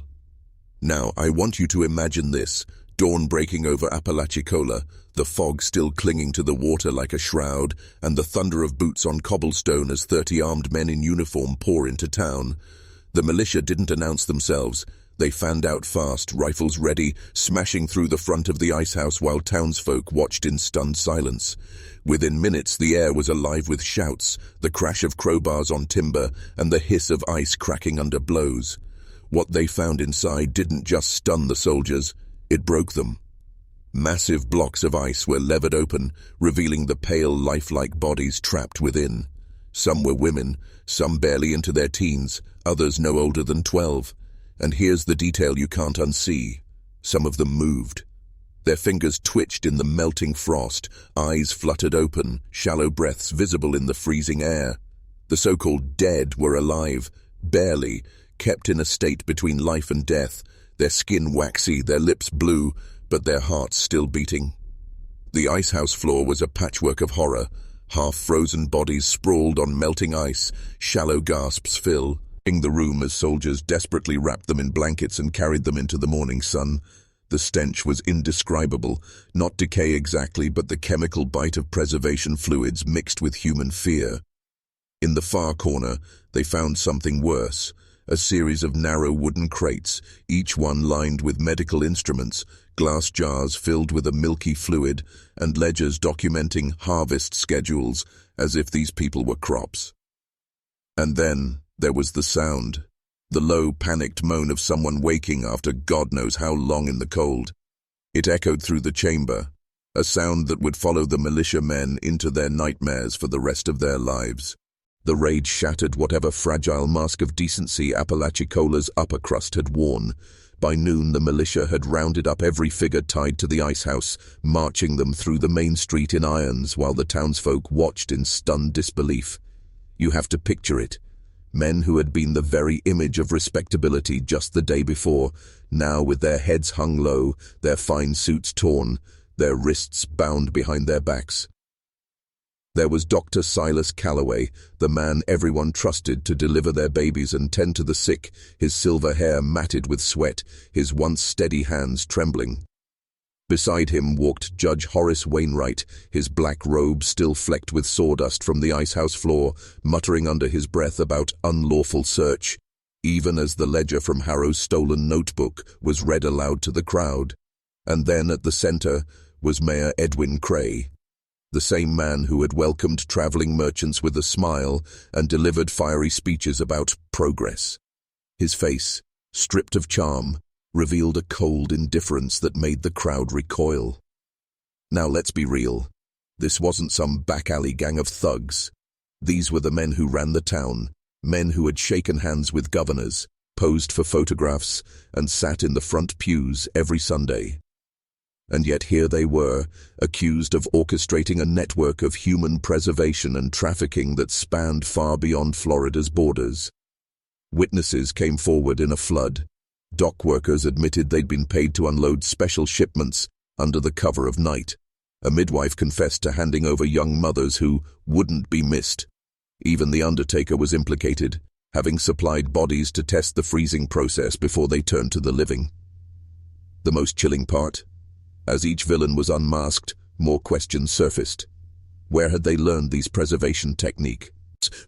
Now, I want you to imagine this. Dawn breaking over Apalachicola, the fog still clinging to the water like a shroud, and the thunder of boots on cobblestone as 30 armed men in uniform pour into town. The militia didn't announce themselves. They fanned out fast, rifles ready, smashing through the front of the Icehouse while townsfolk watched in stunned silence. Within minutes, the air was alive with shouts, the crash of crowbars on timber, and the hiss of ice cracking under blows. What they found inside didn't just stun the soldiers, it broke them. Massive blocks of ice were levered open, revealing the pale, lifelike bodies trapped within. Some were women, some barely into their teens, others no older than 12. And here's the detail you can't unsee. Some of them moved. Their fingers twitched in the melting frost, eyes fluttered open, shallow breaths visible in the freezing air. The so-called dead were alive, barely, kept in a state between life and death, their skin waxy, their lips blue, but their hearts still beating. The Icehouse floor was a patchwork of horror, half-frozen bodies sprawled on melting ice, shallow gasps filling the room as soldiers desperately wrapped them in blankets and carried them into the morning sun. The stench was indescribable, not decay exactly, but the chemical bite of preservation fluids mixed with human fear. In the far corner, they found something worse, a series of narrow wooden crates, each one lined with medical instruments, glass jars filled with a milky fluid, and ledgers documenting harvest schedules, as if these people were crops. And then there was the sound, the low, panicked moan of someone waking after God knows how long in the cold. It echoed through the chamber, a sound that would follow the militia men into their nightmares for the rest of their lives. The rage shattered whatever fragile mask of decency Apalachicola's upper crust had worn. By noon, the militia had rounded up every figure tied to the Icehouse, marching them through the main street in irons while the townsfolk watched in stunned disbelief. You have to picture it. Men who had been the very image of respectability just the day before, now with their heads hung low, their fine suits torn, their wrists bound behind their backs. There was Dr. Silas Calloway, the man everyone trusted to deliver their babies and tend to the sick, his silver hair matted with sweat, his once steady hands trembling. Beside him walked Judge Horace Wainwright, his black robe still flecked with sawdust from the Icehouse floor, muttering under his breath about unlawful search, even as the ledger from Harrow's stolen notebook was read aloud to the crowd. And then at the center was Mayor Edwin Cray, the same man who had welcomed traveling merchants with a smile and delivered fiery speeches about progress. His face, stripped of charm, revealed a cold indifference that made the crowd recoil. Now let's be real. This wasn't some back-alley gang of thugs. These were the men who ran the town, men who had shaken hands with governors, posed for photographs, and sat in the front pews every Sunday. And yet here they were, accused of orchestrating a network of human preservation and trafficking that spanned far beyond Florida's borders. Witnesses came forward in a flood. Dock workers admitted they'd been paid to unload special shipments under the cover of night. A midwife confessed to handing over young mothers who wouldn't be missed. Even the undertaker was implicated, having supplied bodies to test the freezing process before they turned to the living. The most chilling part? As each villain was unmasked, more questions surfaced. Where had they learned these preservation techniques?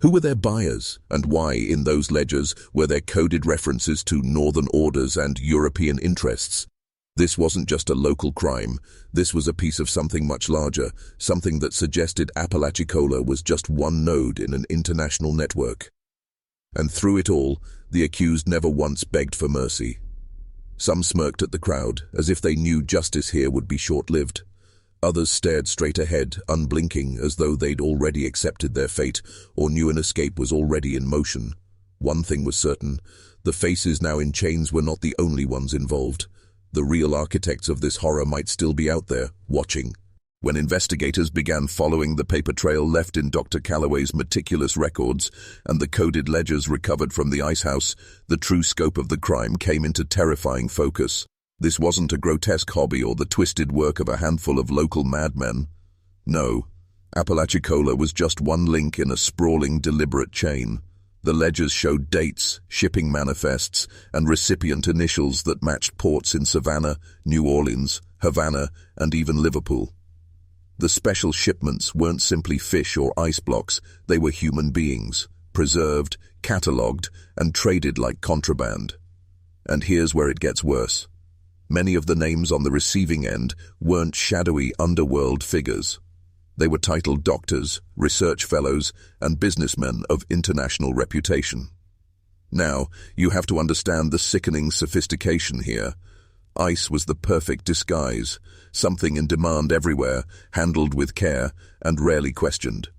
Who were their buyers, and why, in those ledgers, were there coded references to Northern orders and European interests? This wasn't just a local crime. This was a piece of something much larger, something that suggested Apalachicola was just one node in an international network. And through it all, the accused never once begged for mercy. Some smirked at the crowd, as if they knew justice here would be short-lived. Others stared straight ahead, unblinking, as though they'd already accepted their fate or knew an escape was already in motion. One thing was certain: the faces now in chains were not the only ones involved. The real architects of this horror might still be out there, watching. When investigators began following the paper trail left in Dr. Calloway's meticulous records and the coded ledgers recovered from the Icehouse, the true scope of the crime came into terrifying focus. This wasn't a grotesque hobby or the twisted work of a handful of local madmen. No, Apalachicola was just one link in a sprawling, deliberate chain. The ledgers showed dates, shipping manifests, and recipient initials that matched ports in Savannah, New Orleans, Havana, and even Liverpool. The special shipments weren't simply fish or ice blocks, they were human beings, preserved, catalogued, and traded like contraband. And here's where it gets worse. Many of the names on the receiving end weren't shadowy underworld figures. They were titled doctors, research fellows, and businessmen of international reputation. Now, you have to understand the sickening sophistication here. Ice was the perfect disguise, something in demand everywhere, handled with care, and rarely questioned.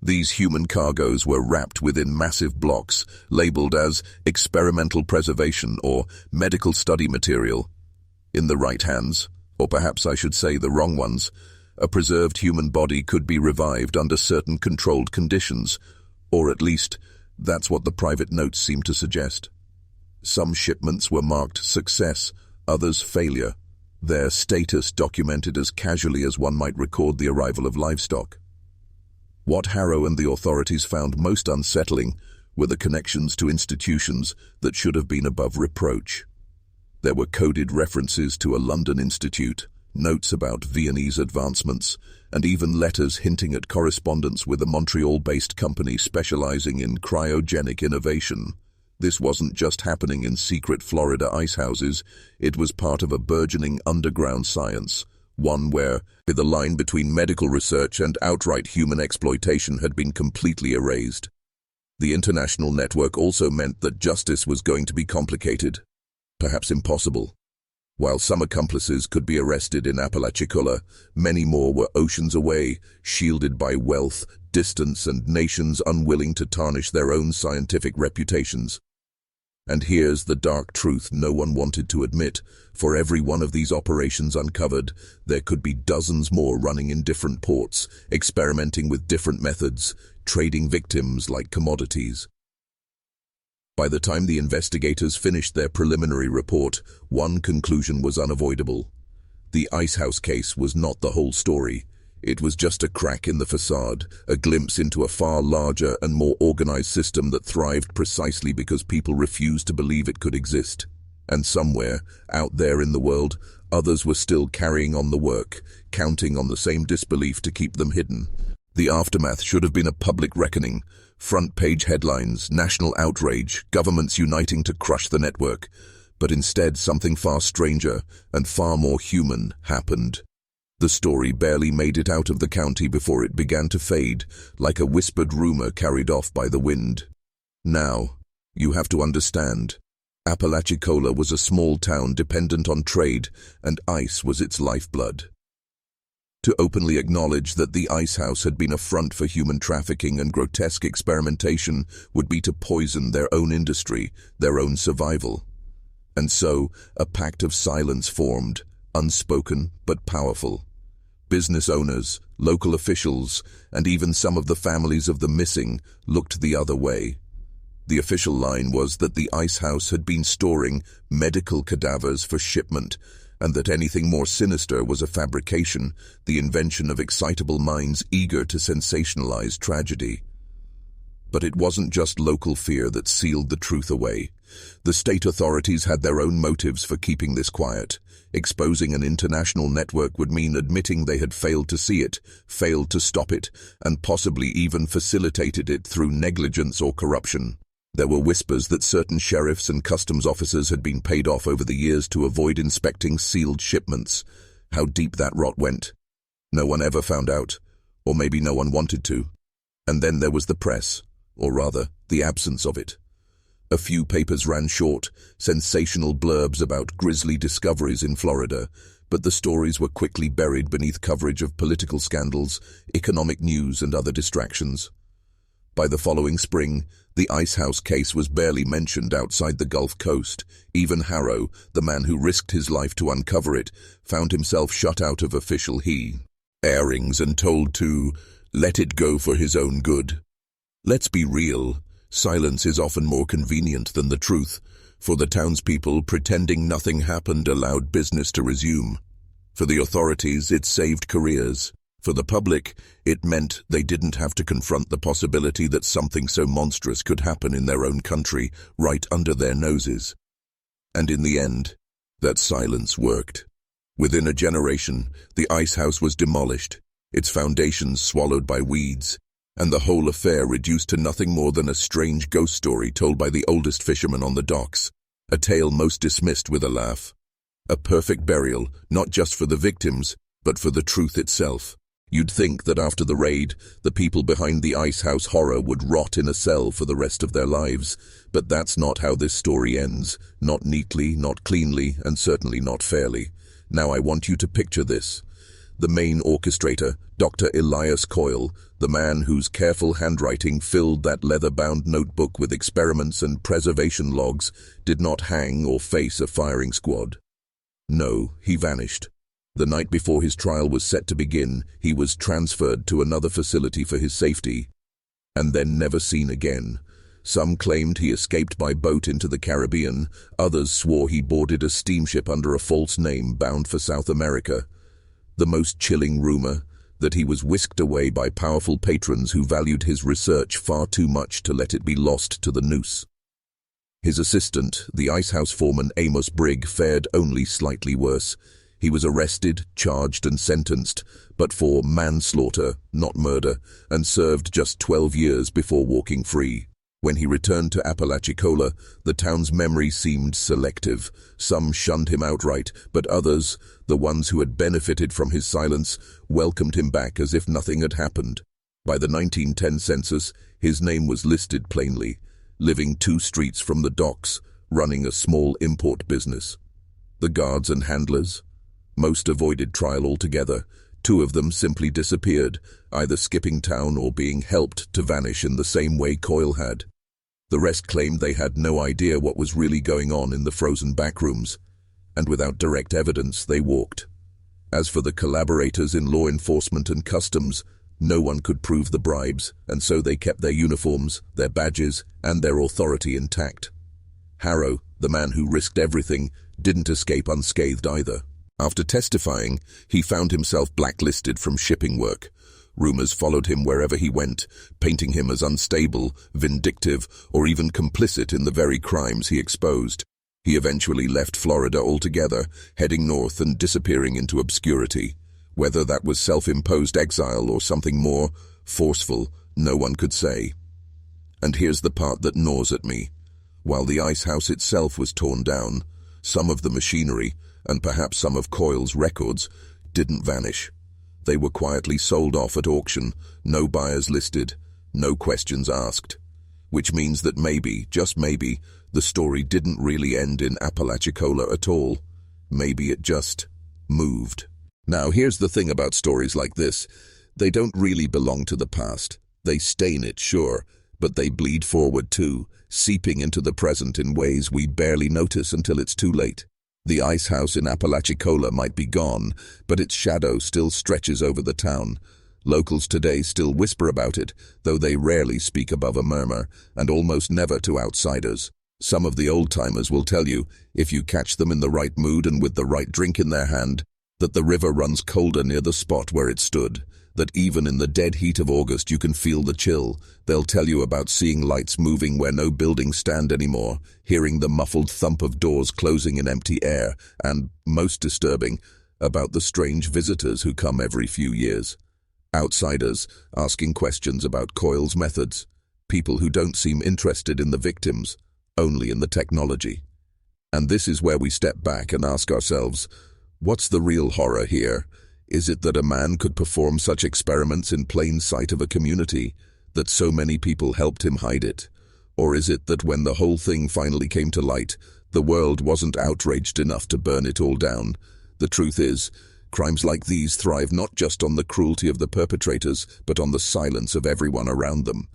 These human cargoes were wrapped within massive blocks, labeled as experimental preservation or medical study material. In the right hands, or perhaps I should say the wrong ones, a preserved human body could be revived under certain controlled conditions, or at least, that's what the private notes seem to suggest. Some shipments were marked success, others failure, their status documented as casually as one might record the arrival of livestock. What Harrow and the authorities found most unsettling were the connections to institutions that should have been above reproach. There were coded references to a London institute, notes about Viennese advancements, and even letters hinting at correspondence with a Montreal-based company specializing in cryogenic innovation. This wasn't just happening in secret Florida icehouses, it was part of a burgeoning underground science, one where the line between medical research and outright human exploitation had been completely erased. The international network also meant that justice was going to be complicated, perhaps impossible. While some accomplices could be arrested in Apalachicola, many more were oceans away, shielded by wealth, distance, and nations unwilling to tarnish their own scientific reputations. And here's the dark truth no one wanted to admit. For every one of these operations uncovered, there could be dozens more running in different ports, experimenting with different methods, trading victims like commodities. By the time the investigators finished their preliminary report, one conclusion was unavoidable. The Icehouse case was not the whole story. It was just a crack in the facade, a glimpse into a far larger and more organized system that thrived precisely because people refused to believe it could exist. And somewhere, out there in the world, others were still carrying on the work, counting on the same disbelief to keep them hidden. The aftermath should have been a public reckoning. Front-page headlines, national outrage, governments uniting to crush the network. But instead, something far stranger and far more human happened. The story barely made it out of the county before it began to fade, like a whispered rumor carried off by the wind. Now, you have to understand, Apalachicola was a small town dependent on trade, and ice was its lifeblood. To openly acknowledge that the Icehouse had been a front for human trafficking and grotesque experimentation would be to poison their own industry, their own survival. And so, a pact of silence formed, unspoken but powerful. Business owners, local officials, and even some of the families of the missing looked the other way. The official line was that the Icehouse had been storing medical cadavers for shipment, and that anything more sinister was a fabrication, the invention of excitable minds eager to sensationalize tragedy. But it wasn't just local fear that sealed the truth away. The state authorities had their own motives for keeping this quiet. Exposing an international network would mean admitting they had failed to see it, failed to stop it, and possibly even facilitated it through negligence or corruption. There were whispers that certain sheriffs and customs officers had been paid off over the years to avoid inspecting sealed shipments. How deep that rot went, no one ever found out, or maybe no one wanted to. And then there was the press, or rather, the absence of it. A few papers ran short, sensational blurbs about grisly discoveries in Florida, but the stories were quickly buried beneath coverage of political scandals, economic news, and other distractions. By the following spring, the Icehouse case was barely mentioned outside the Gulf Coast. Even Harrow, the man who risked his life to uncover it, found himself shut out of official airings and told to let it go for his own good. Let's be real, silence is often more convenient than the truth. For the townspeople, pretending nothing happened allowed business to resume. For the authorities, it saved careers. For the public, it meant they didn't have to confront the possibility that something so monstrous could happen in their own country, right under their noses. And in the end, that silence worked. Within a generation, the Icehouse was demolished, its foundations swallowed by weeds, and the whole affair reduced to nothing more than a strange ghost story told by the oldest fisherman on the docks, a tale most dismissed with a laugh. A perfect burial, not just for the victims, but for the truth itself. You'd think that after the raid, the people behind the Icehouse horror would rot in a cell for the rest of their lives, but that's not how this story ends. Not neatly, not cleanly, and certainly not fairly. Now I want you to picture this. The main orchestrator, Dr. Elias Coyle, the man whose careful handwriting filled that leather-bound notebook with experiments and preservation logs, did not hang or face a firing squad. No, he vanished. The night before his trial was set to begin, he was transferred to another facility for his safety, and then never seen again. Some claimed he escaped by boat into the Caribbean, others swore he boarded a steamship under a false name bound for South America. The most chilling rumor, that he was whisked away by powerful patrons who valued his research far too much to let it be lost to the noose. His assistant, the Icehouse foreman Amos Brigg, fared only slightly worse. He was arrested, charged and sentenced, but for manslaughter, not murder, and served just 12 years before walking free. When he returned to Apalachicola, the town's memory seemed selective. Some shunned him outright, but others, the ones who had benefited from his silence, welcomed him back as if nothing had happened. By the 1910 census, his name was listed plainly, living 2 streets from the docks, running a small import business. The guards and handlers? Most avoided trial altogether. 2 of them simply disappeared, either skipping town or being helped to vanish in the same way Coyle had. The rest claimed they had no idea what was really going on in the frozen backrooms, and without direct evidence they walked. As for the collaborators in law enforcement and customs, no one could prove the bribes, and so they kept their uniforms, their badges, and their authority intact. Harrow, the man who risked everything, didn't escape unscathed either. After testifying, he found himself blacklisted from shipping work. Rumors followed him wherever he went, painting him as unstable, vindictive, or even complicit in the very crimes he exposed. He eventually left Florida altogether, heading north and disappearing into obscurity. Whether that was self-imposed exile or something more forceful, no one could say. And here's the part that gnaws at me. While the Icehouse itself was torn down, some of the machinery, and perhaps some of Coyle's records, didn't vanish. They were quietly sold off at auction, no buyers listed, no questions asked. Which means that maybe, just maybe, the story didn't really end in Apalachicola at all. Maybe it just moved. Now here's the thing about stories like this. They don't really belong to the past. They stain it, sure, but they bleed forward too, seeping into the present in ways we barely notice until it's too late. The Icehouse in Apalachicola might be gone, but its shadow still stretches over the town. Locals today still whisper about it, though they rarely speak above a murmur, and almost never to outsiders. Some of the old-timers will tell you, if you catch them in the right mood and with the right drink in their hand, that the river runs colder near the spot where it stood, that even in the dead heat of August you can feel the chill. They'll tell you about seeing lights moving where no buildings stand anymore, hearing the muffled thump of doors closing in empty air, and, most disturbing, about the strange visitors who come every few years. Outsiders, asking questions about Coyle's methods. People who don't seem interested in the victims, only in the technology. And this is where we step back and ask ourselves, what's the real horror here? Is it that a man could perform such experiments in plain sight of a community, that so many people helped him hide it? Or is it that when the whole thing finally came to light, the world wasn't outraged enough to burn it all down? The truth is, crimes like these thrive not just on the cruelty of the perpetrators, but on the silence of everyone around them.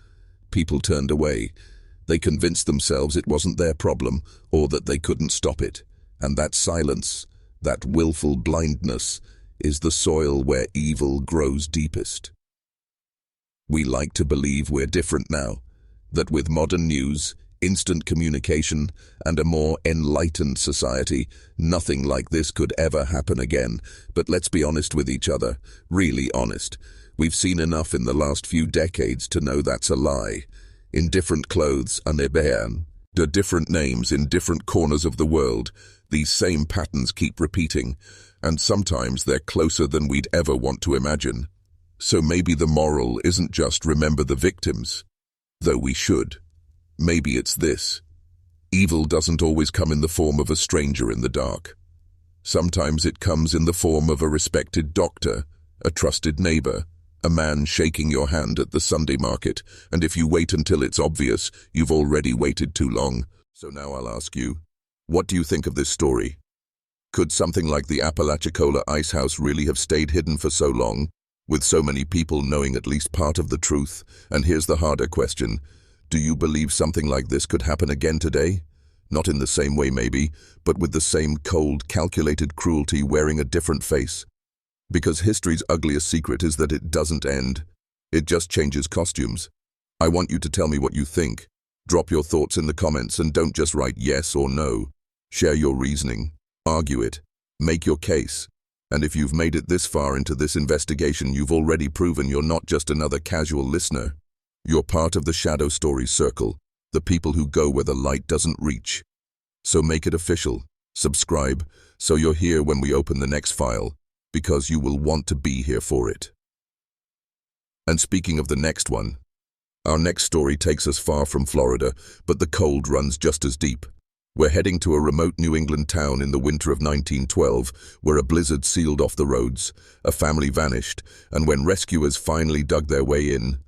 People turned away. They convinced themselves it wasn't their problem, or that they couldn't stop it. And that silence, that willful blindness, is the soil where evil grows deepest. We like to believe we're different now, that with modern news, instant communication, and a more enlightened society, nothing like this could ever happen again. But let's be honest with each other, really honest. We've seen enough in the last few decades to know that's a lie. In different clothes, the different names in different corners of the world, these same patterns keep repeating, and sometimes they're closer than we'd ever want to imagine. So maybe the moral isn't just remember the victims, though we should. Maybe it's this. Evil doesn't always come in the form of a stranger in the dark. Sometimes it comes in the form of a respected doctor, a trusted neighbor, a man shaking your hand at the Sunday market, and if you wait until it's obvious, you've already waited too long. So now I'll ask you, what do you think of this story? Could something like the Apalachicola Icehouse really have stayed hidden for so long, with so many people knowing at least part of the truth? And here's the harder question. Do you believe something like this could happen again today? Not in the same way maybe, but with the same cold, calculated cruelty wearing a different face. Because history's ugliest secret is that it doesn't end. It just changes costumes. I want you to tell me what you think. Drop your thoughts in the comments and don't just write yes or no. Share your reasoning. Argue it. Make your case. And if you've made it this far into this investigation, you've already proven you're not just another casual listener. You're part of the Shadow Stories circle, the people who go where the light doesn't reach. So make it official. Subscribe, so you're here when we open the next file, because you will want to be here for it. And speaking of the next one, our next story takes us far from Florida, but the cold runs just as deep. We're heading to a remote New England town in the winter of 1912, where a blizzard sealed off the roads, a family vanished, and when rescuers finally dug their way in,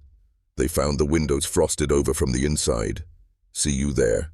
they found the windows frosted over from the inside. See you there.